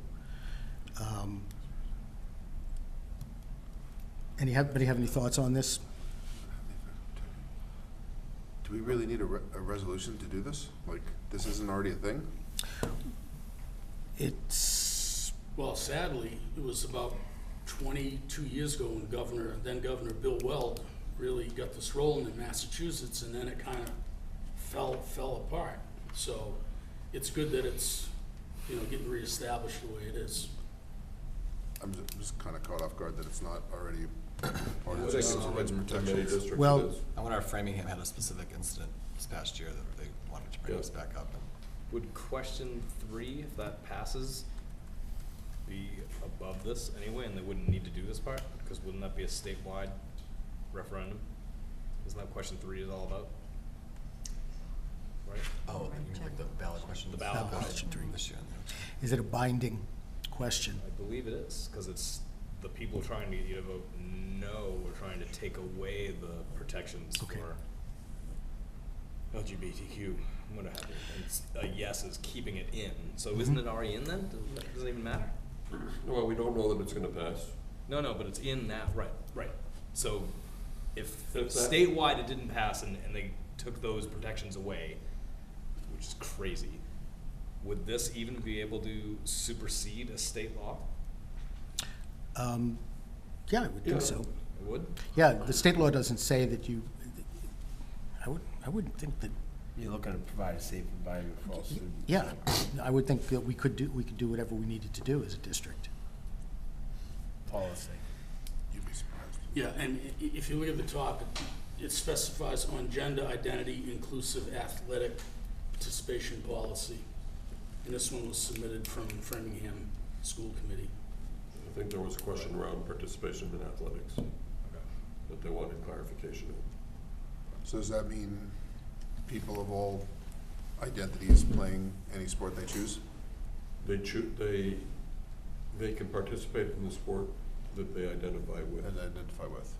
Anybody have any thoughts on this? Do we really need a resolution to do this? Like, this isn't already a thing? It's, Well, sadly, it was about 22 years ago when then Governor Bill Weld really got this rolling in Massachusetts, and then it kind of fell apart. So it's good that it's, getting reestablished the way it is. I'm just kind of caught off guard that it's not already part I of think the it's in many districts Well- it is. I wonder if Framingham had a specific incident this past year that they wanted to bring Yeah. us back up. Would question 3, if that passes, be above this anyway, and they wouldn't need to do this part? Because wouldn't that be a statewide referendum? Isn't that question 3 is all about? Right? Oh, you mean like the ballot question? The ballot question 3. This year. Is it a binding question? I believe it is, because it's the people trying to get you to vote no, we're trying to take away the protections Okay. for LGBTQ, what have you. And a yes is keeping it in. So isn't it already in then? Does it even matter? Well, we don't know that it's gonna pass. No, but it's in now, right. So if If that- statewide it didn't pass and they took those protections away, which is crazy, would this even be able to supersede a state law? Yeah, I would think so. It would? Yeah, the state law doesn't say that you, I wouldn't think that, You're looking to provide a safe environment for all students. yeah, I would think that we could do whatever we needed to do as a district. Policy. You'd be surprised. Yeah, and if you look at the top, it specifies on gender identity inclusive athletic participation policy. And this one was submitted from Framingham School Committee. I think there was a question around participation in athletics that they wanted clarification on. So does that mean people of all identities playing any sport they choose? They can participate in the sport that they identify with. And identify with?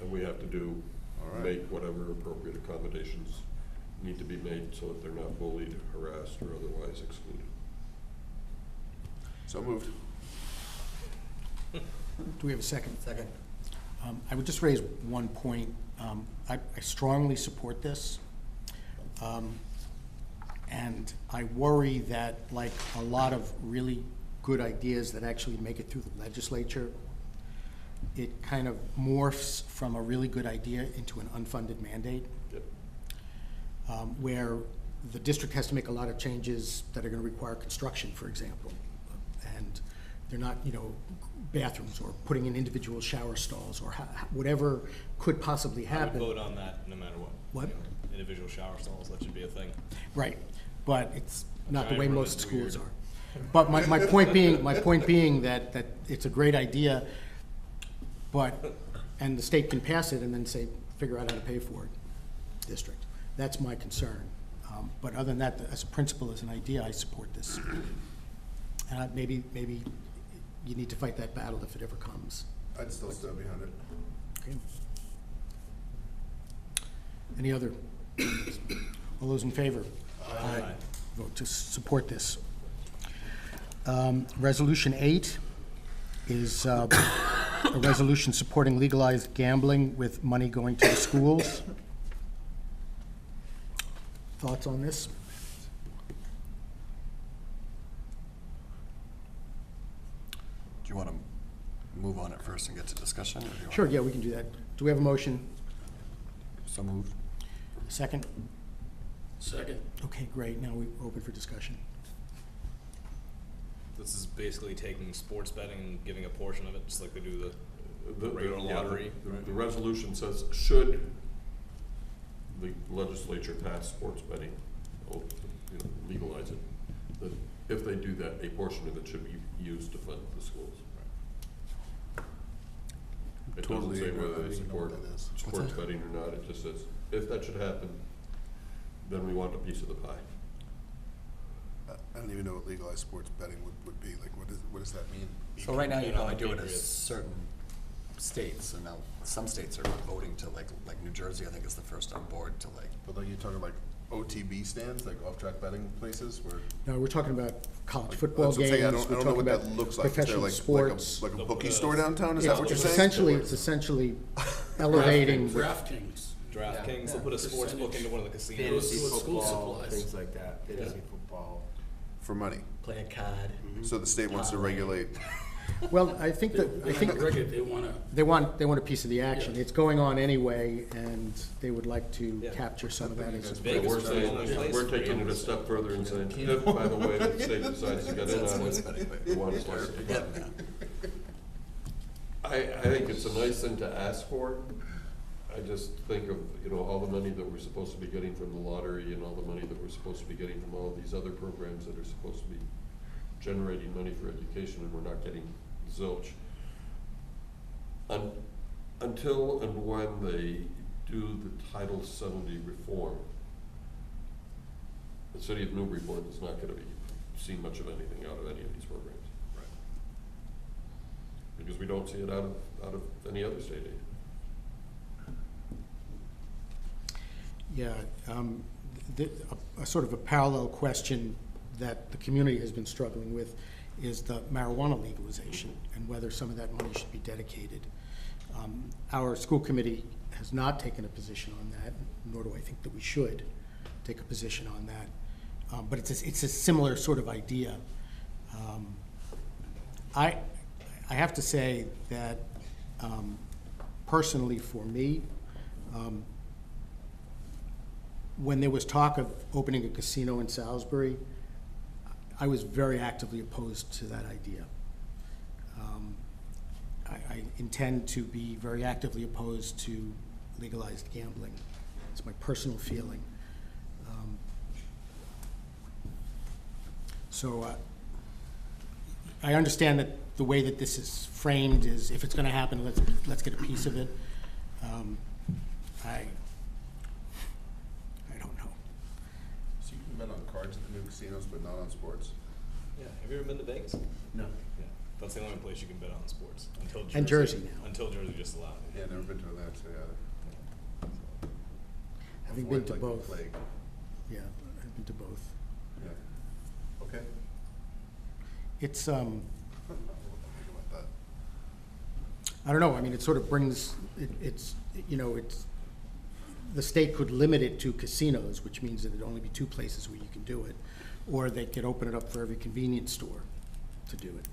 And we have to All right. make whatever appropriate accommodations need to be made so that they're not bullied, harassed, or otherwise excluded. So moved. Do we have a second? Second. I would just raise one point. I strongly support this. And I worry that, like a lot of really good ideas that actually make it through the legislature, it kind of morphs from a really good idea into an unfunded mandate, Yep. where the district has to make a lot of changes that are going to require construction, for example. And they're not, bathrooms or putting in individual shower stalls or whatever could possibly I would happen. vote on that no matter what. What? Individual shower stalls, that should be a thing. Right, but it's not the Giant way room most is schools weird. are. But my point being that it's a great idea, and the state can pass it and then say, figure out how to pay for it, district. That's my concern. But other than that, as a principle, as an idea, I support this. And maybe you need to fight that battle if it ever comes. I'd still stand behind it. Okay. Any other? All those in favor? Aye. Vote to support this. Resolution 8 is a resolution supporting legalized gambling with money going to the schools. Thoughts on this? Do you want to move on it first and get to discussion? Or do you want- Sure, yeah, we can do that. Do we have a motion? So moved. Second? Second. Okay, great. Now we're open for discussion. This is basically taking sports betting and giving a portion of it, just like they do the regular Yeah, lottery. The resolution says, should the legislature pass sports betting, legalize it, that if they do that, a portion of it should be used to fund the schools. It doesn't Totally say agree. whether I don't they even know what support that is. sports betting or not, it just says, if that should happen, then we want a piece of the pie. I don't even know what legalized sports betting would be. Like, what does that mean? So right now you bet can on only the do it a Patriots. certain states, and now some states are voting to like New Jersey, I think is the first on board to like. But like you're talking like OTB stands, like off-track betting places where? No, we're talking about college football That's what I'm games. saying. I We're don't know talking what that about looks like. Is there professional like sports. like a bookie store downtown? Is Yeah, that what you're saying? it's essentially elevating. DraftKings. DraftKings, they'll put a sports book into one of the casinos. Fantasy School football, supplies. things like that, fantasy football. For money. Play a card. So the state wants to regulate. Well, I think They wanna. they want a piece of the action. It's going on anyway, and they would like to capture some of that as. Vegas We're is the only saying, place we're for taking it a gamblers. step further and saying, if, by the way, the state decides to get in on it, we want to start. I think it's a nice thing to ask for. I just think of, all the money that we're supposed to be getting from the lottery and all the money that we're supposed to be getting from all of these other programs that are supposed to be generating money for education, and we're not getting zilch. Until and when they do the Title 70 reform, the city of Newburyport is not gonna be seeing much of anything out of any of these programs. Right. Because we don't see it out of any other state aid. Yeah, a sort of a parallel question that the community has been struggling with is the marijuana legalization and whether some of that money should be dedicated. Our school committee has not taken a position on that, nor do I think that we should take a position on that. But it's a similar sort of idea. I have to say that personally for me, when there was talk of opening a casino in Salisbury, I was very actively opposed to that idea. I intend to be very actively opposed to legalized gambling. It's my personal feeling. So I understand that the way that this is framed is, if it's going to happen, let's get a piece of it. I don't know. So you can bet on cards at the new casinos, but not on sports? Yeah, have you ever been to Vegas? No. Yeah, that's the only place you can bet on sports, until Jersey. And Jersey now. Until Jersey just allowed it. Yeah, never been to that, so yeah. Having Avoid been to like the both. plague. Yeah, I've been to both. Yeah. Okay. It's, I don't know what to think about that. I don't know, I mean, it sort of brings, it's, the state could limit it to casinos, which means that it'd only be 2 places where you can do it, or they could open it up for every convenience store to do it.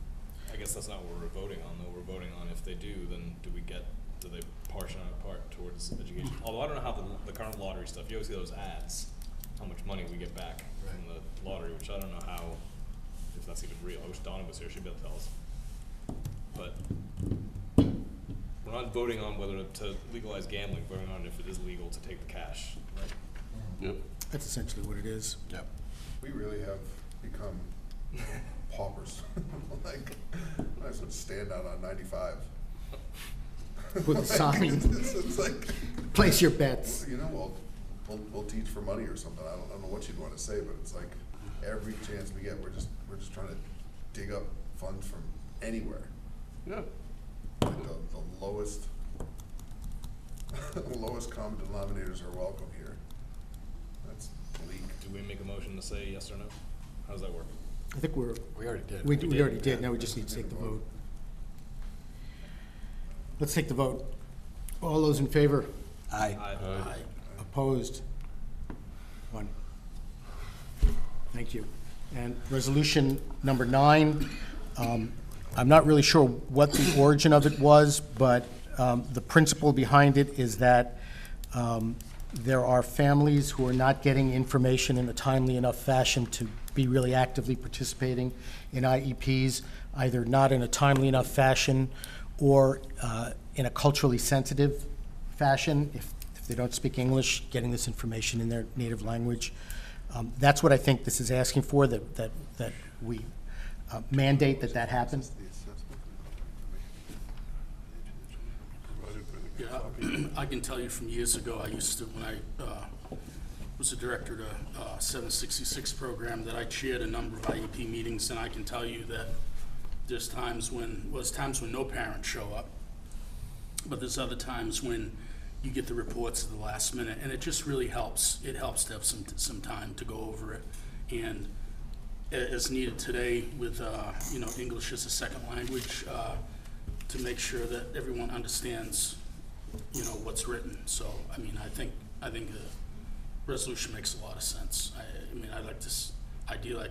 I guess that's not what we're voting on, though. We're voting on if they do, then do they portion it apart towards education? Although I don't know how the current lottery stuff, you always see those ads, how much money we get back from the lottery, which I don't know how, if that's even real. I wish Donna was here, she'd be able to tell us. But we're not voting on whether to legalize gambling, we're voting on if it is legal to take the cash, right? Yep. That's essentially what it is. Yep. We really have become paupers. Like, I just would stand out on 95. With a sign. It's like, Place your bets. we'll teach for money or something. I don't know what you'd want to say, but it's like every chance we get, we're just trying to dig up funds from anywhere. Yeah. Like the lowest, the lowest common denominators are welcome here. That's bleak. Do we make a motion to say yes or no? How does that work? I think We already did. we already did, now we just need to take the vote. Let's take the vote. All those in favor? Aye. Aye. Opposed? 1. Thank you. And resolution number 9, I'm not really sure what the origin of it was, but the principle behind it is that there are families who are not getting information in a timely enough fashion to be really actively participating in IEPs, either not in a timely enough fashion or in a culturally sensitive fashion. If they don't speak English, getting this information in their native language. That's what I think this is asking for, that we mandate that happen. Yeah, I can tell you from years ago, I used to, when I was a director to 766 program, that I chaired a number of IEP meetings, and I can tell you that there's times when no parents show up, But there's other times when you get the reports at the last minute, and it just really helps. It helps to have some time to go over it. And as needed today with, English as a second language, to make sure that everyone understands, what's written. So, I think the resolution makes a lot of sense. I'd like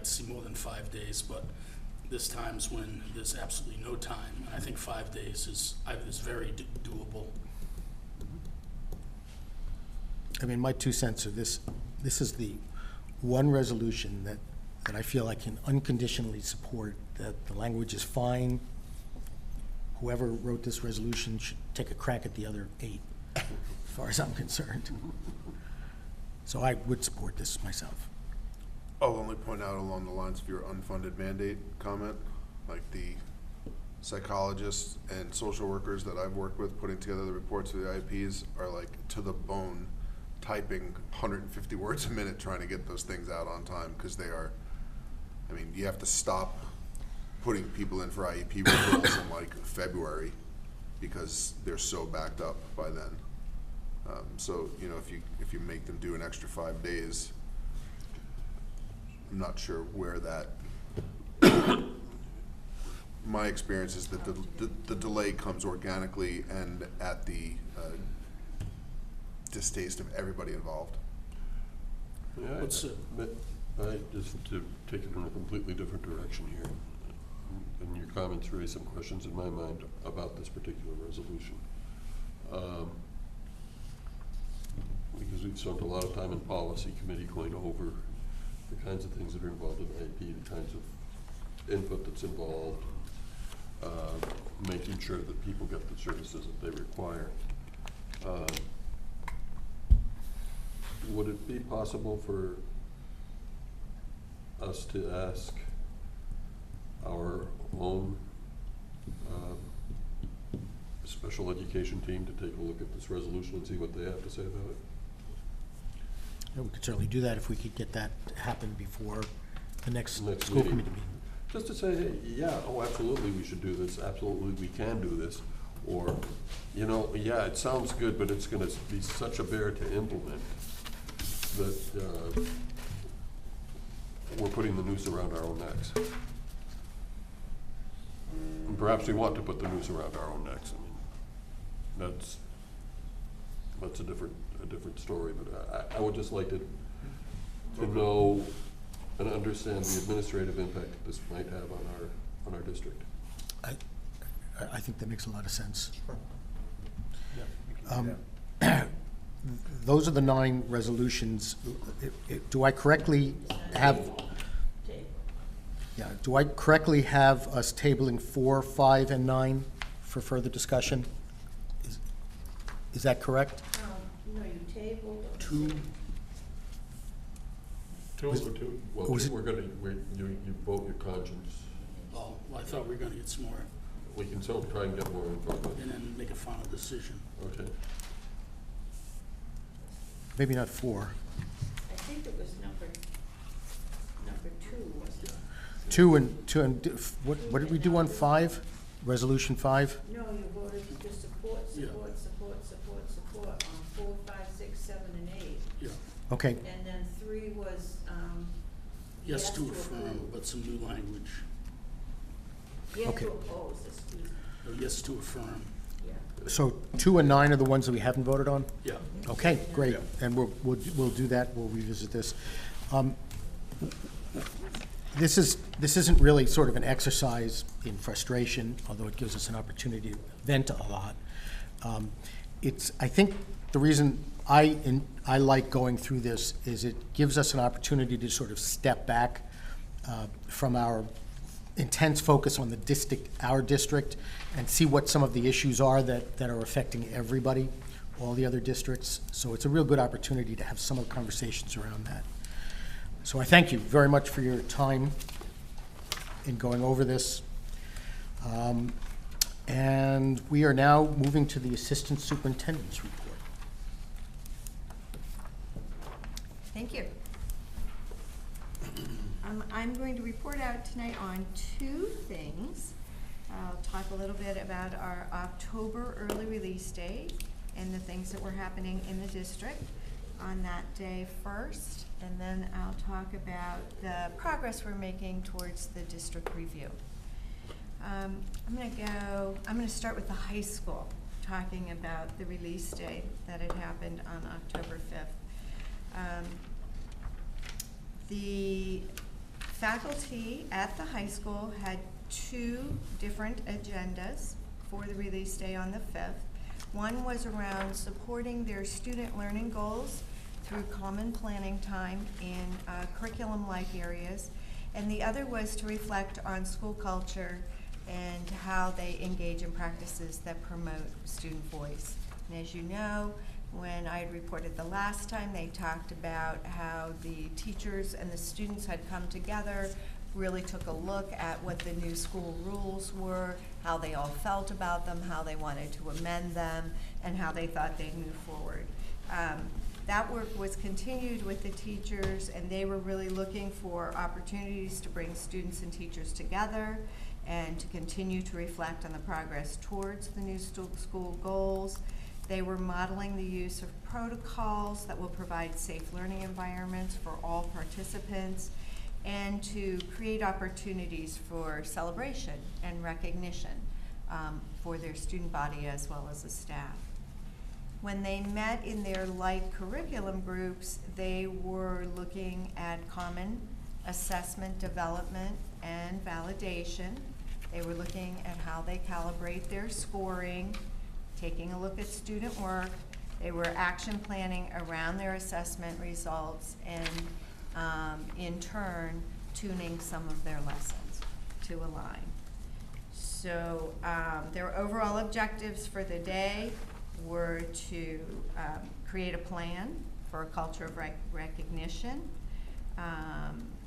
to see more than 5 days, but there's times when there's absolutely no time, and I think 5 days is very doable. My 2 cents are this is the one resolution that I feel I can unconditionally support, that the language is fine. Whoever wrote this resolution should take a crack at the other 8, as far as I'm concerned. So I would support this myself. I'll only point out along the lines of your unfunded mandate comment, like the psychologists and social workers that I've worked with putting together the reports for the IEPs are like to the bone, typing 150 words a minute trying to get those things out on time, because they are, you have to stop putting people in for IEP referrals in like February because they're so backed up by then. So, if you make them do an extra 5 days, I'm not sure where that, my experience is that the delay comes organically and at the distaste of everybody involved. Yeah, just to take it in a completely different direction here, and your comments raise some questions in my mind about this particular resolution. Because we've spent a lot of time in policy committee going over the kinds of things that are involved in IEP, the kinds of input that's involved, making sure that people get the services that they require. Would it be possible for us to ask our own special education team to take a look at this resolution and see what they have to say about it? We could certainly do that if we could get that to happen before the next school meeting. committee meeting. Just to say, hey, yeah, absolutely we should do this, absolutely we can do this, or, yeah, it sounds good, but it's gonna be such a bear to implement that we're putting the noose around our own necks. And perhaps we want to put the noose around our own necks. That's a different story, but I would just like to know and understand the administrative impact that this might have on our district. I think that makes a lot of sense. Those are the 9 resolutions. Do I correctly have? Yeah. Do I correctly have us tabling 4, 5, and 9 for further discussion? Is that correct? No, you tabled. 2. Well, you vote your conscience. Oh, well, I thought we were gonna get some more, We can still try and get more info. and then make a final decision. Okay. Maybe not 4. I think it was number 2, wasn't it? 2 and what did we do on 5? Resolution 5? No, you voted to support on 4, 5, 6, 7, and 8. Yeah. Okay. And then 3 was, Yes to approve. affirm, but some new language. Yes Okay. to oppose, excuse me, Yes to affirm. yeah. So 2 and 9 are the ones that we haven't voted on? Yeah. Okay, great, and we'll do that, we'll revisit this. This isn't really sort of an exercise in frustration, although it gives us an opportunity to vent a lot. I think the reason I like going through this is it gives us an opportunity to sort of step back from our intense focus on our district, and see what some of the issues are that are affecting everybody, all the other districts. So it's a real good opportunity to have some of the conversations around that. So I thank you very much for your time in going over this. And we are now moving to the Assistant Superintendent's report. Thank you. I'm going to report out tonight on 2 things. I'll talk a little bit about our October early release day and the things that were happening in the district on that day first, and then I'll talk about the progress we're making towards the district review. I'm gonna start with the high school, talking about the release day that had happened on October 5th. The faculty at the high school had 2 different agendas for the release day on the 5th. One was around supporting their student learning goals through common planning time in curriculum-like areas, and the other was to reflect on school culture and how they engage in practices that promote student voice. And as you know, when I had reported the last time, they talked about how the teachers and the students had come together, really took a look at what the new school rules were, how they all felt about them, how they wanted to amend them, and how they thought they'd move forward. That work was continued with the teachers, and they were really looking for opportunities to bring students and teachers together and to continue to reflect on the progress towards the new school goals. They were modeling the use of protocols that will provide safe learning environments for all participants, and to create opportunities for celebration and recognition for their student body as well as the staff. When they met in their like curriculum groups, they were looking at common assessment, development, and validation. They were looking at how they calibrate their scoring, taking a look at student work. They were action planning around their assessment results, and in turn, tuning some of their lessons to align. So their overall objectives for the day were to create a plan for a culture of recognition,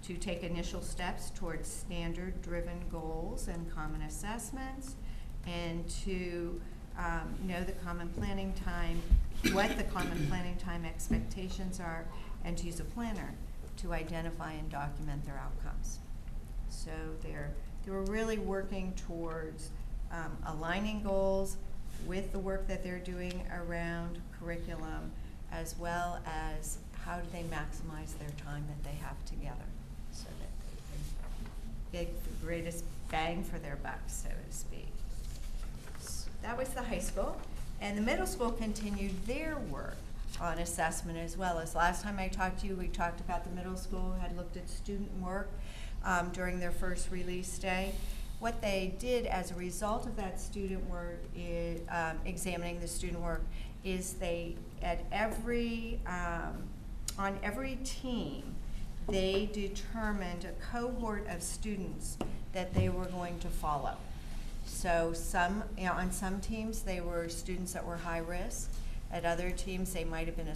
to take initial steps towards standard-driven goals and common assessments, and to know the common planning time, what the common planning time expectations are, and to use a planner to identify and document their outcomes. So they were really working towards aligning goals with the work that they're doing around curriculum, as well as how do they maximize their time that they have together so that they can get the greatest bang for their buck, so to speak. So that was the high school. And the middle school continued their work on assessment as well. As last time I talked to you, we talked about the middle school had looked at student work during their first release day. What they did as a result of that student work, is, examining the student work, is they, at every, on every team, they determined a cohort of students that they were going to follow. So some, on some teams, they were students that were high risk. At other teams, they might have been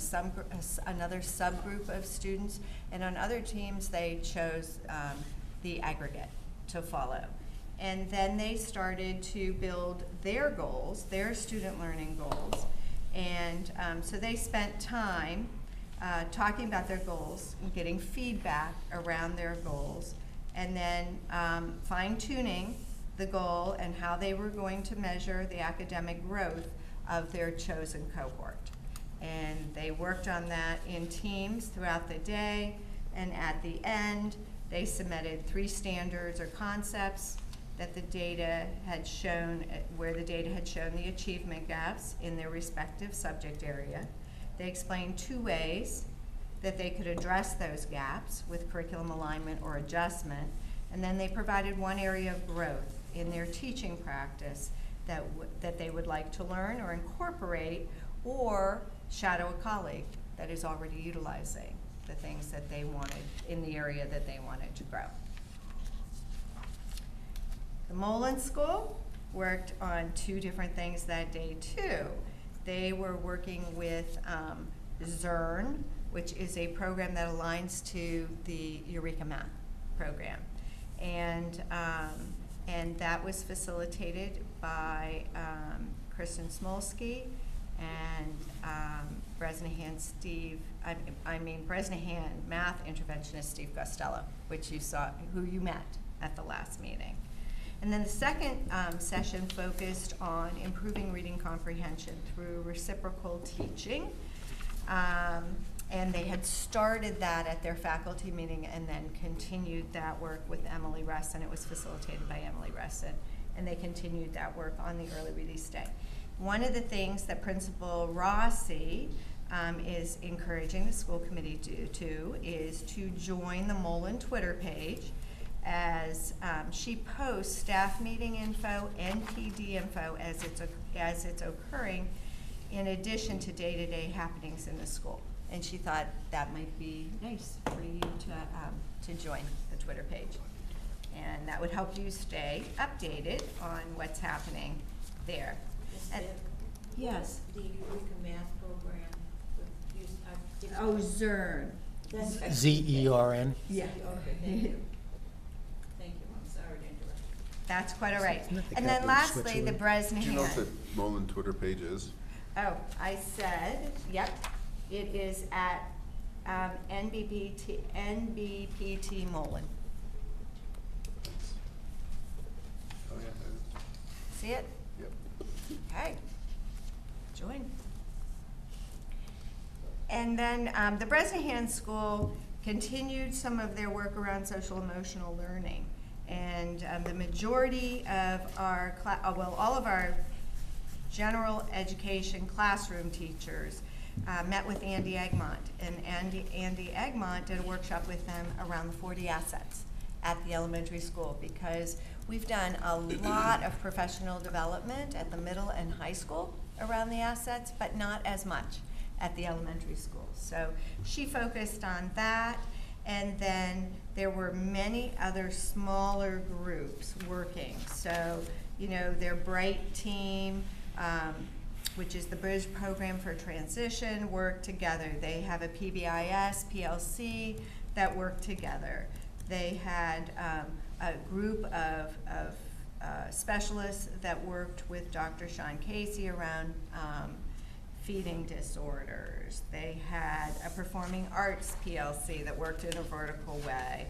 another subgroup of students. And on other teams, they chose the aggregate to follow. And then they started to build their goals, their student learning goals. And so they spent time talking about their goals and getting feedback around their goals, and then fine-tuning the goal and how they were going to measure the academic growth of their chosen cohort. And they worked on that in teams throughout the day, and at the end, they submitted 3 standards or concepts that the data had shown, where the data had shown the achievement gaps in their respective subject area. They explained 2 ways that they could address those gaps with curriculum alignment or adjustment, and then they provided 1 area of growth in their teaching practice that they would like to learn or incorporate, or shadow a colleague that is already utilizing the things that they wanted in the area that they wanted to grow. The Mullen School worked on 2 different things that day too. They were working with ZERN, which is a program that aligns to the Eureka Math program. And that was facilitated by Kristen Smolsky and Bresnahan math interventionist Steve Costello, which you saw, who you met at the last meeting. And then the second session focused on improving reading comprehension through reciprocal teaching. And they had started that at their faculty meeting and then continued that work with Emily Reston. It was facilitated by Emily Reston. And they continued that work on the early release day. One of the things that Principal Rossi is encouraging the school committee to is to join the Mullen Twitter page as she posts staff meeting info and PD info as it's occurring, in addition to day-to-day happenings in the school. And she thought that might be nice for you to join the Twitter page. And that would help you stay updated on what's happening there. Yes. The Eureka Math program. Oh, Zern. Z-E-R-N. Yeah. Okay, thank you. Thank you, I'm sorry to interrupt. That's quite all right. Isn't that the And then capital switch lastly, the order? Bresnahan. Do you know what the Mullen Twitter page is? Oh, I said, yep, it is at NBPT Mullen. Oh, yeah. See it? Yep. Okay, join. And then the Bresnahan School continued some of their work around social emotional learning. And the majority of our, all of our general education classroom teachers met with Andy Egmont. And Andy Egmont did a workshop with them around the 40 assets at the elementary school, because we've done a lot of professional development at the middle and high school around the assets, but not as much at the elementary school. So she focused on that, and then there were many other smaller groups working. So, you know, their Bright team, which is the Bridge Program for Transition, worked together. They have a PBIS, PLC that worked together. They had a group of specialists that worked with Dr. Sean Casey around feeding disorders. They had a performing arts PLC that worked in a vertical way.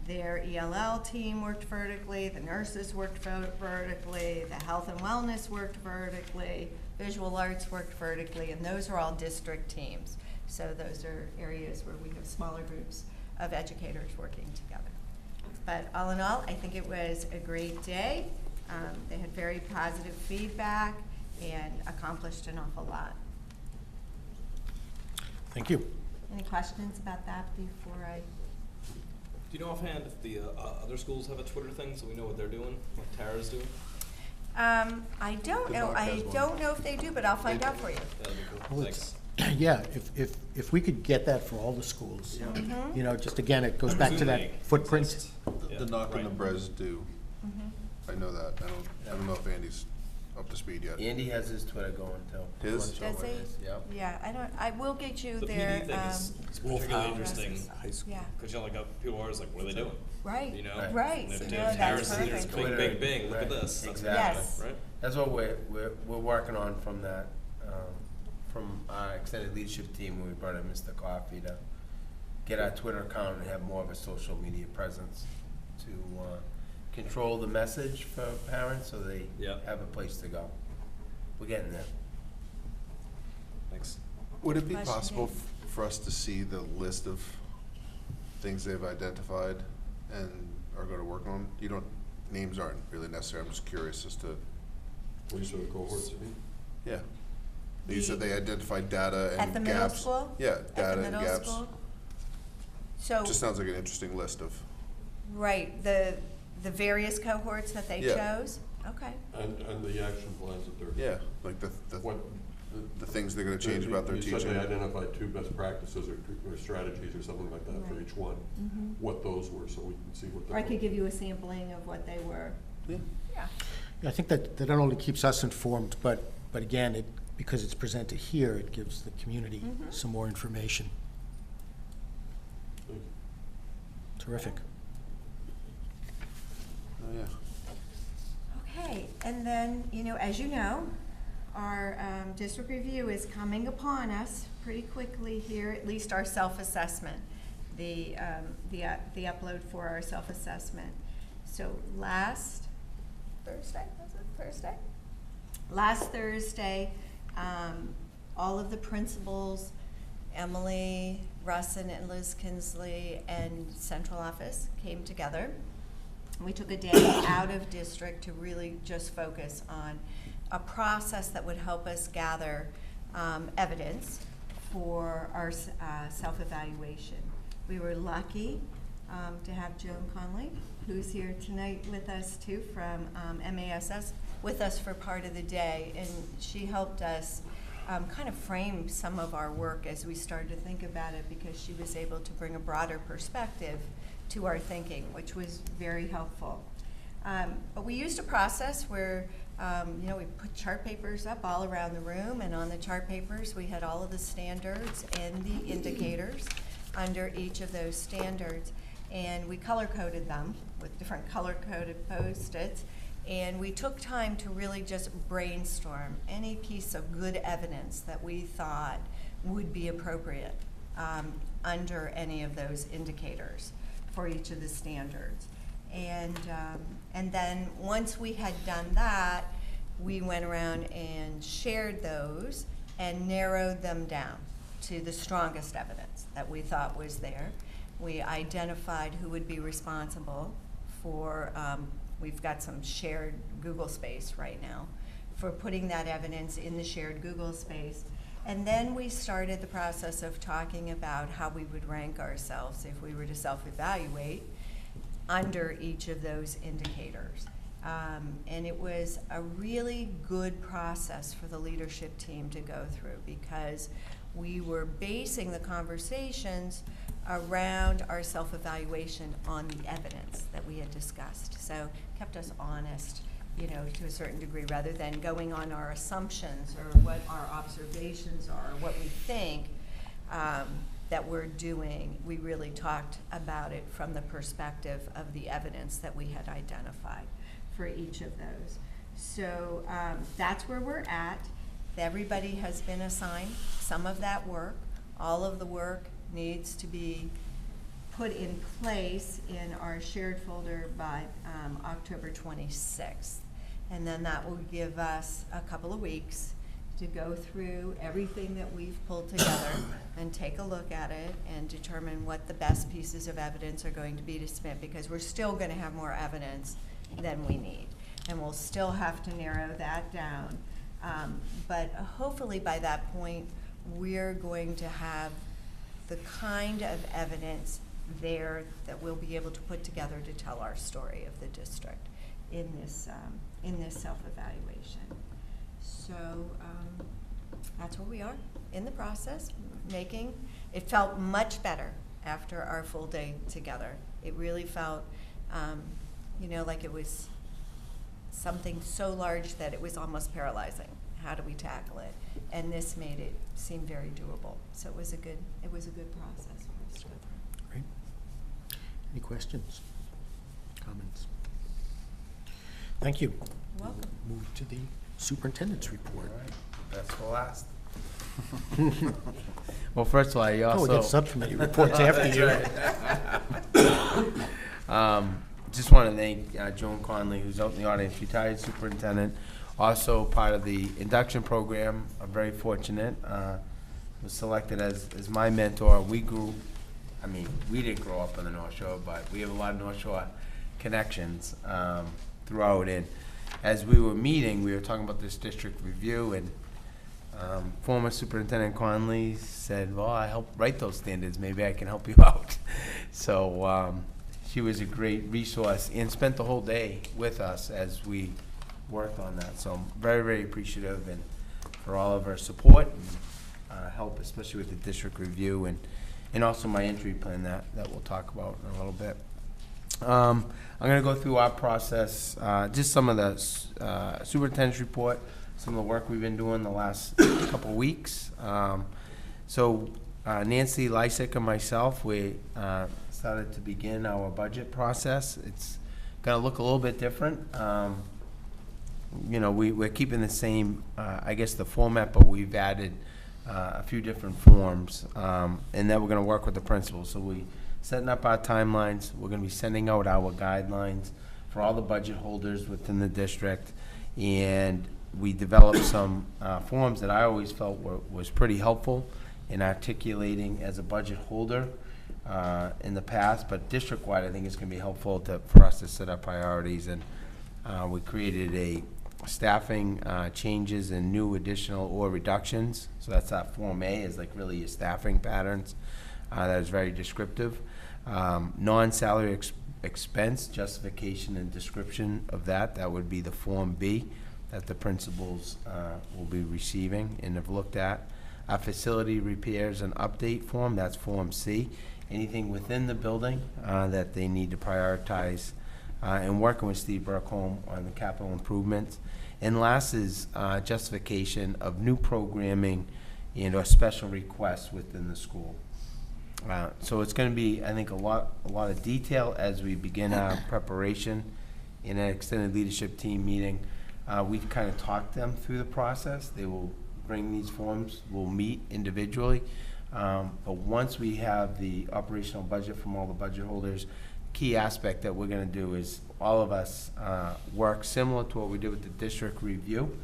Their ELL team worked vertically, the nurses worked vertically, the health and wellness worked vertically, visual arts worked vertically, and those are all district teams. So those are areas where we have smaller groups of educators working together. But all in all, I think it was a great day. They had very positive feedback and accomplished an awful lot. Thank you. Any questions about that before I? Do you know offhand if the other schools have a Twitter thing, so we know what they're doing, what Tara's doing? I don't know. I don't know if they do, but I'll find out for you. That'd be cool. Well, Thanks. Yeah, if we could get that for all the schools, you know, just again, it goes back to Presumably that footprint. exists. Yeah, The knock and the right. Bres do. I know that. I don't know if Andy's up to speed yet. Andy has his Twitter going too. His? Does he? Yep. Yeah, I will get you The their, PD thing is particularly interesting, High school. yeah, because you know, like, people are always like, what are they doing? right, You know? right, And if no, Tara's that's sitting there, perfect. Bing, bing, bing, look at Right. this. That's Exactly. Yes. right? That's what we're working on from that, from our extended leadership team when we brought in Mr. Coffey to get our Twitter account and have more of a social media presence to control the message for parents so they Yep. have a place to go. We're getting there. Thanks. Would it be Question, possible Dave? for us to see the list of things they've identified and are going to work on? You don't, names aren't really necessary. I'm just curious as to, These are the cohorts, you mean? yeah. You said they identified data and gaps. At the middle school? Yeah, At the data and middle gaps. school? So, Just sounds like an interesting list of, right, the various cohorts that they Yeah. chose? Okay. And the action plans that they're. yeah, like What, the things they're going to change about their You teaching. said they identified 2 best practices or strategies or something like that for Right. each one. Mhm. What those were, so we can see what Or I they're. could give you a sampling of what they were. Yeah. Yeah. I think that not only keeps us informed, but again, because it's presented here, it gives the community some more information. Terrific. Oh, yeah. Okay, and then, you know, as you know, our district review is coming upon us pretty quickly here, at least our self-assessment, the upload for our self-assessment. So last Thursday, was it Thursday? Last Thursday, all of the principals, Emily, Russin, and Liz Kinsley, and central office came together. We took a day out of district to really just focus on a process that would help us gather evidence for our self-evaluation. We were lucky to have Joan Conley, who's here tonight with us too from MASS, with us for part of the day, and she helped us kind of frame some of our work as we started to think about it, because she was able to bring a broader perspective to our thinking, which was very helpful. But we used a process where we put chart papers up all around the room, and on the chart papers we had all of the standards and the indicators under each of those standards, and we color-coded them with different color-coded Post-its, and we took time to really just brainstorm any piece of good evidence that we thought would be appropriate under any of those indicators for each of the standards. And then once we had done that, we went around and shared those and narrowed them down to the strongest evidence that we thought was there. We identified who would be responsible for, we've got some shared Google space right now, for putting that evidence in the shared Google space. And then we started the process of talking about how we would rank ourselves if we were to self-evaluate under each of those indicators. And it was a really good process for the leadership team to go through, because we were basing the conversations around our self-evaluation on the evidence that we had discussed. So it kept us honest, to a certain degree, rather than going on our assumptions or what our observations are, or what we think that we're doing. We really talked about it from the perspective of the evidence that we had identified for each of those. So that's where we're at. Everybody has been assigned some of that work. All of the work needs to be put in place in our shared folder by October 26th. And then that will give us a couple of weeks to go through everything that we've pulled together and take a look at it and determine what the best pieces of evidence are going to be to submit, because we're still going to have more evidence than we need. And we'll still have to narrow that down. But hopefully by that point, we're going to have the kind of evidence there that we'll be able to put together to tell our story of the district in this self-evaluation. So that's where we are in the process, it felt much better after our full day together. It really felt, like it was something so large that it was almost paralyzing. How do we tackle it? And this made it seem very doable. So it was a good process for us to go through. Great. Any questions, comments? Thank you. You're welcome. Move to the superintendent's report. All right. That's the last. Well, first of all, you also. We get subcommittee reports after you. Just want to thank Joan Conley, who's out in the audience, retired superintendent, also part of the induction program. I'm very fortunate. Was selected as my mentor. We didn't grow up on the North Shore, but we have a lot of North Shore connections throughout. And as we were meeting, we were talking about this district review, and former Superintendent Conley said, well, I helped write those standards. Maybe I can help you out. So she was a great resource and spent the whole day with us as we worked on that. So I'm very, very appreciative and for all of her support and help, especially with the district review and also my entry plan that we'll talk about in a little bit. I'm going to go through our process, just some of the superintendent's report, some of the work we've been doing the last couple of weeks. So Nancy Lysick and myself, we started to begin our budget process. It's going to look a little bit different. We're keeping the same, the format, but we've added a few different forms, and then we're going to work with the principals. So we setting up our timelines. We're going to be sending out our guidelines for all the budget holders within the district. And we developed some forms that I always felt was pretty helpful in articulating as a budget holder in the past, but district-wide, I think it's going to be helpful for us to set our priorities. And we created a staffing changes and new additional or reductions. So that's Form A, is like really your staffing patterns. That is very descriptive. Non-salary expense justification and description of that would be the Form B that the principals will be receiving and have looked at. Facility repairs and update form, that's Form C. Anything within the building that they need to prioritize, and working with Steve Burkholm on the capital improvements. And last is justification of new programming and or special requests within the school. So it's going to be, I think, a lot of detail as we begin our preparation in an extended leadership team meeting. We've kind of talked them through the process. They will bring these forms, we'll meet individually. But once we have the operational budget from all the budget holders, key aspect that we're going to do is all of us work similar to what we did with the district review,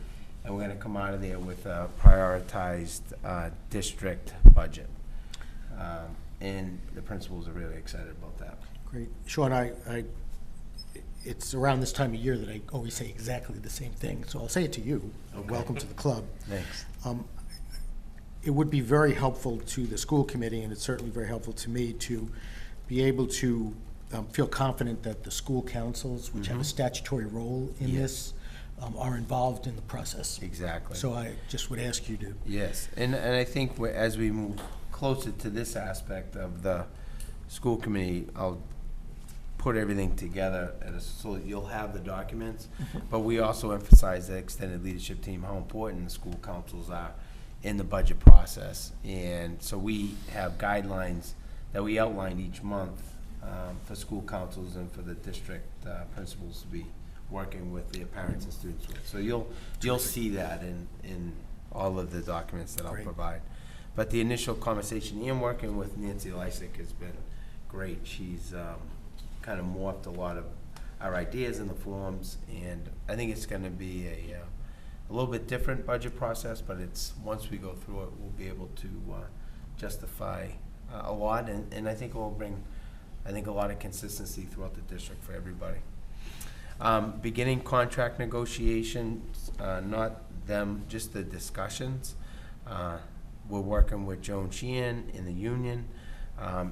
and we're going to come out of there with a prioritized district budget. And the principals are really excited about that. Great. Sean, it's around this time of year that I always say exactly the same thing, so I'll say it to you. Okay. Welcome to the club. Thanks. It would be very helpful to the school committee, and it's certainly very helpful to me, to be able to feel confident that the school councils, which have a statutory role in this, are involved in the process. Exactly. So I just would ask you to. Yes, and I think as we move closer to this aspect of the school committee, I'll put everything together so that you'll have the documents. But we also emphasize the extended leadership team, how important the school councils are in the budget process. And so we have guidelines that we outline each month for school councils and for the district principals to be working with the parents and students with. So you'll see that in all of the documents that I'll provide. But the initial conversation and working with Nancy Lysick has been great. She's kind of morphed a lot of our ideas in the forms, and I think it's going to be a little bit different budget process, but it's, once we go through it, we'll be able to justify a lot, and I think it will bring, a lot of consistency throughout the district for everybody. Beginning contract negotiations, not them, just the discussions. We're working with Joan Sheehan in the union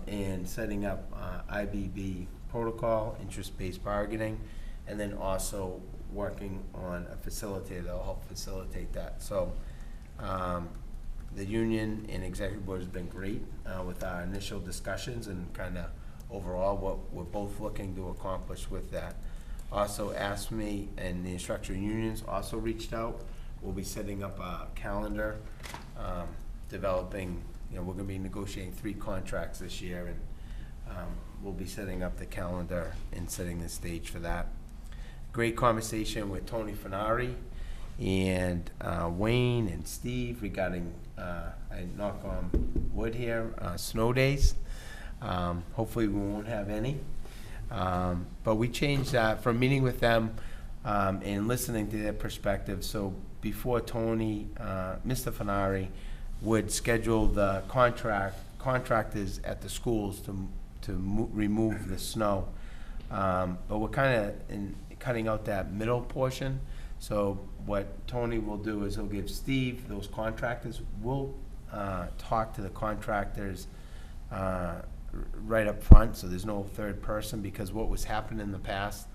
and setting up IBB protocol, interest-based bargaining, and then also working on a facilitator that will help facilitate that. So the union and executive board has been great with our initial discussions and kind of overall what we're both looking to accomplish with that. Also, ASME and the instructor unions also reached out. We'll be setting up a calendar, developing, we're going to be negotiating 3 contracts this year, and we'll be setting up the calendar and setting the stage for that. Great conversation with Tony Finari and Wayne and Steve regarding, I knock on wood here, snow days. Hopefully we won't have any. But we changed that from meeting with them and listening to their perspective. So before Tony, Mr. Finari would schedule the contractors at the schools to remove the snow. But we're kind of cutting out that middle portion. So what Tony will do is he'll give Steve those contractors. We'll talk to the contractors right up front, so there's no third person, because what was happening in the past,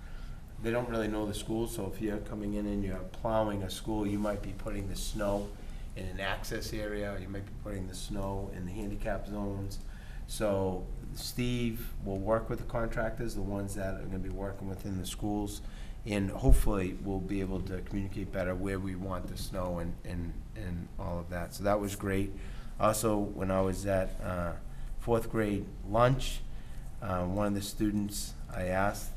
they don't really know the school. So if you're coming in and you're plowing a school, you might be putting the snow in an access area, you might be putting the snow in the handicap zones. So Steve will work with the contractors, the ones that are going to be working within the schools, and hopefully we'll be able to communicate better where we want the snow and all of that. So that was great. Also, when I was at 4th grade lunch, one of the students, I asked,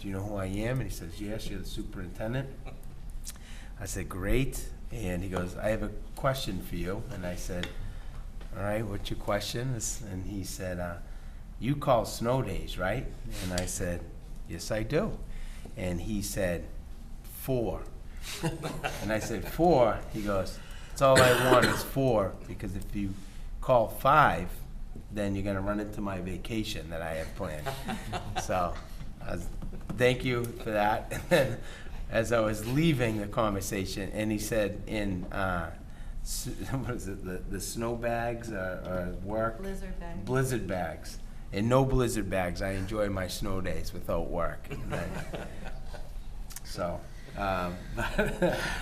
do you know who I am? And he says, yes, you're the superintendent. I said, great. And he goes, I have a question for you. And I said, all right, what's your question? And he said, you call snow days, right? And I said, yes, I do. and he said, 4. And I said, 4? He goes, that's all I want is 4, because if you call 5, then you're gonna run into my vacation that I have planned. So, thank you for that. And then, as I was leaving the conversation, and he said in, what is it, the snow bags or work? Blizzard bags. Blizzard bags. And no blizzard bags. I enjoy my snow days without work. And then, so,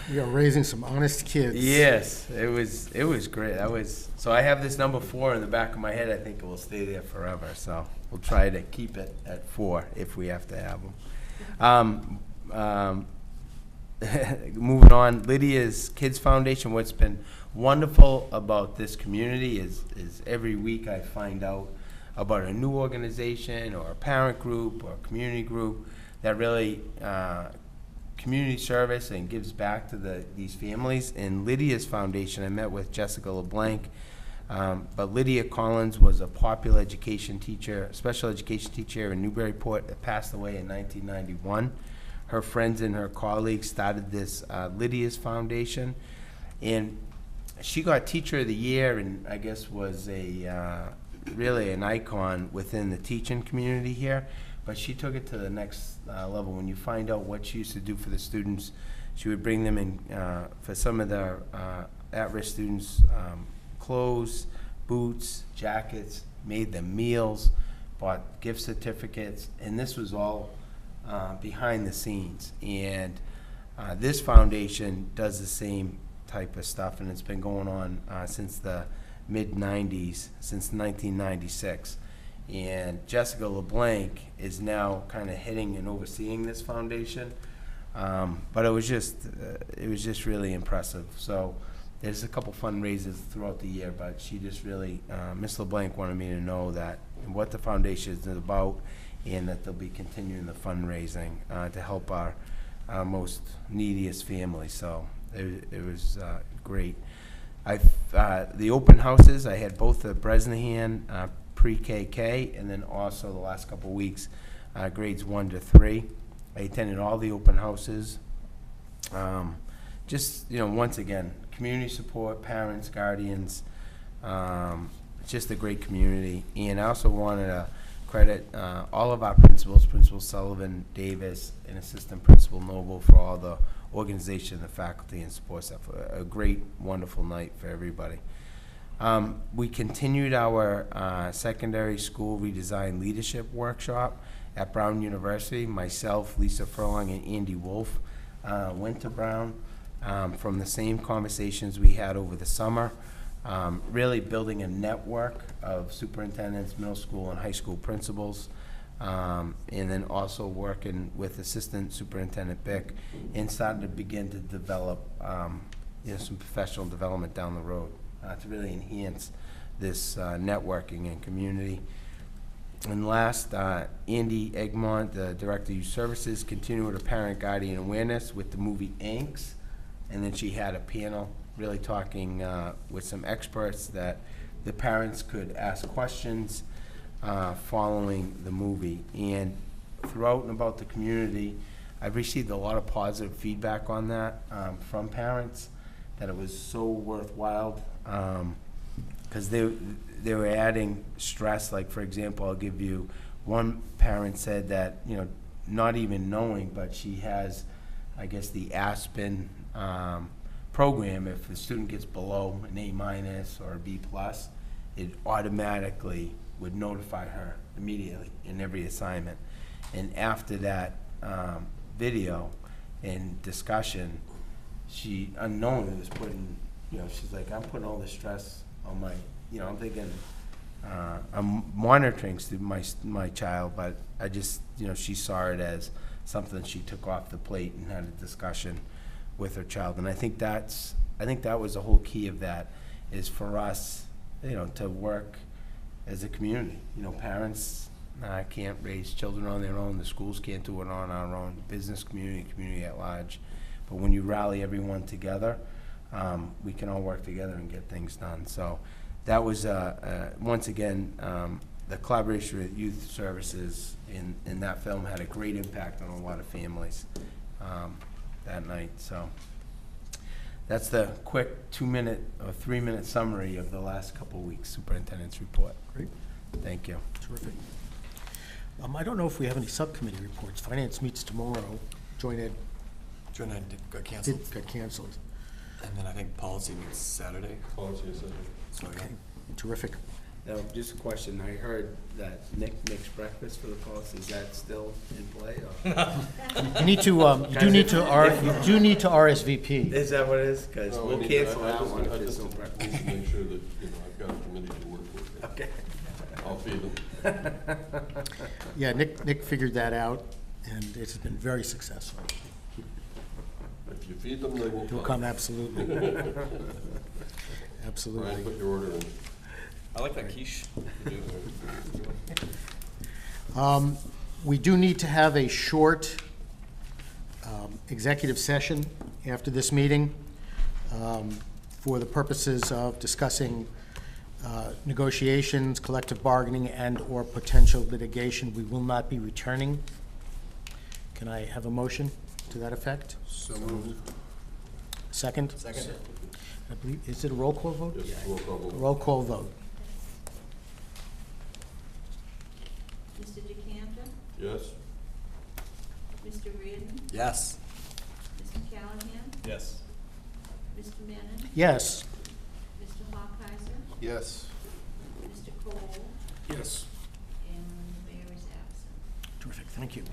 We are raising some honest kids. yes, it was great. So I have this number 4 in the back of my head. I think it will stay there forever. So we'll try to keep it at 4 if we have to have them. Moving on, Lydia's Kids Foundation. What's been wonderful about this community is every week I find out about a new organization or a parent group or a community group that really community service and gives back to these families. In Lydia's foundation, I met with Jessica LeBlanc, but Lydia Collins was a popular education teacher, special education teacher in Newburyport that passed away in 1991. Her friends and her colleagues started this Lydia's Foundation, and she got Teacher of the Year, and I guess was really an icon within the teaching community here. But she took it to the next level. When you find out what she used to do for the students, she would bring them in for some of the at-risk students, clothes, boots, jackets, made them meals, bought gift certificates, and this was all behind the scenes. And this foundation does the same type of stuff, and it's been going on since the mid-90s, since 1996. And Jessica LeBlanc is now kind of heading and overseeing this foundation. But it was just really impressive. So there's a couple fundraisers throughout the year, but she just really, Ms. LeBlanc wanted me to know that what the foundation is about, and that they'll be continuing the fundraising to help our most neediest families. So it was great. The open houses, I had both the Bresnahan pre-KK, and then also the last couple of weeks, grades 1 to 3. I attended all the open houses. Just, once again, community support, parents, guardians, it's just a great community. And I also wanted to credit all of our principals, Principal Sullivan, Davis, and Assistant Principal Noble, for all the organization, the faculty, and support staff. A great, wonderful night for everybody. We continued our secondary school redesign leadership workshop at Brown University. Myself, Lisa Furlong, and Andy Wolf went to Brown from the same conversations we had over the summer, really building a network of superintendents, middle school and high school principals, and then also working with Assistant Superintendent Bick, and starting to begin to develop some professional development down the road to really enhance this networking and community. And last, Andy Egmont, the Director of Youth Services, continued with parent guardian awareness with the movie Anks, and then she had a panel really talking with some experts that the parents could ask questions following the movie. And throughout and about the community, I've received a lot of positive feedback on that from parents, that it was so worthwhile, because they were adding stress. Like, for example, I'll give you, one parent said that, not even knowing, but she has, I guess, the Aspen program. If the student gets below an A- or a B+, it automatically would notify her immediately in every assignment. And after that video and discussion, she unknowingly was putting, she's like, I'm putting all this stress on my, I'm thinking, I'm monitoring my child, but I just, she saw it as something she took off the plate and had a discussion with her child. And I think that was the whole key of that, is for us, to work as a community. Parents can't raise children on their own. The schools can't do it on our own. Business community at large. But when you rally everyone together, we can all work together and get things done. So that was, once again, the collaboration with youth services in that film had a great impact on a lot of families that night. So that's the quick 2-minute or 3-minute summary of the last couple of weeks' superintendent's report. Great. Thank you. Terrific. I don't know if we have any subcommittee reports. Finance meets tomorrow. Joint Ed Joint Ed got canceled. got canceled. And then I think policy meets Saturday. Policy is So, yeah. Okay, terrific. Now, just a question. I heard that Nick makes breakfast for the policy. Is that still in play? Or? You need to, you do need to RSVP. Is that what it is? Because No, we'll I mean, cancel I that just- one I if there's just no need breakfast. to make sure that, I've got a committee to work with. Okay. I'll feed them. Yeah, Nick figured that out, and it's been very successful. If you feed them, they will They'll come. come, absolutely. Brian, Absolutely. put your order in. I like that quiche. We do need to have a short executive session after this meeting for the purposes of discussing negotiations, collective bargaining, and/or potential litigation. We will not be returning. Can I have a motion to that effect? So moved. Second? Second? I believe, is it a roll call vote? Yes, roll call vote. Roll call vote. Mr. DeCanter, Yes? Mr. Reardon, Yes. Mr. Callahan, Yes. Mr. Menon, Yes. Mr. Hawkeizer, Yes. Mr. Cole, Yes. and the mayor is absent. Terrific, thank you.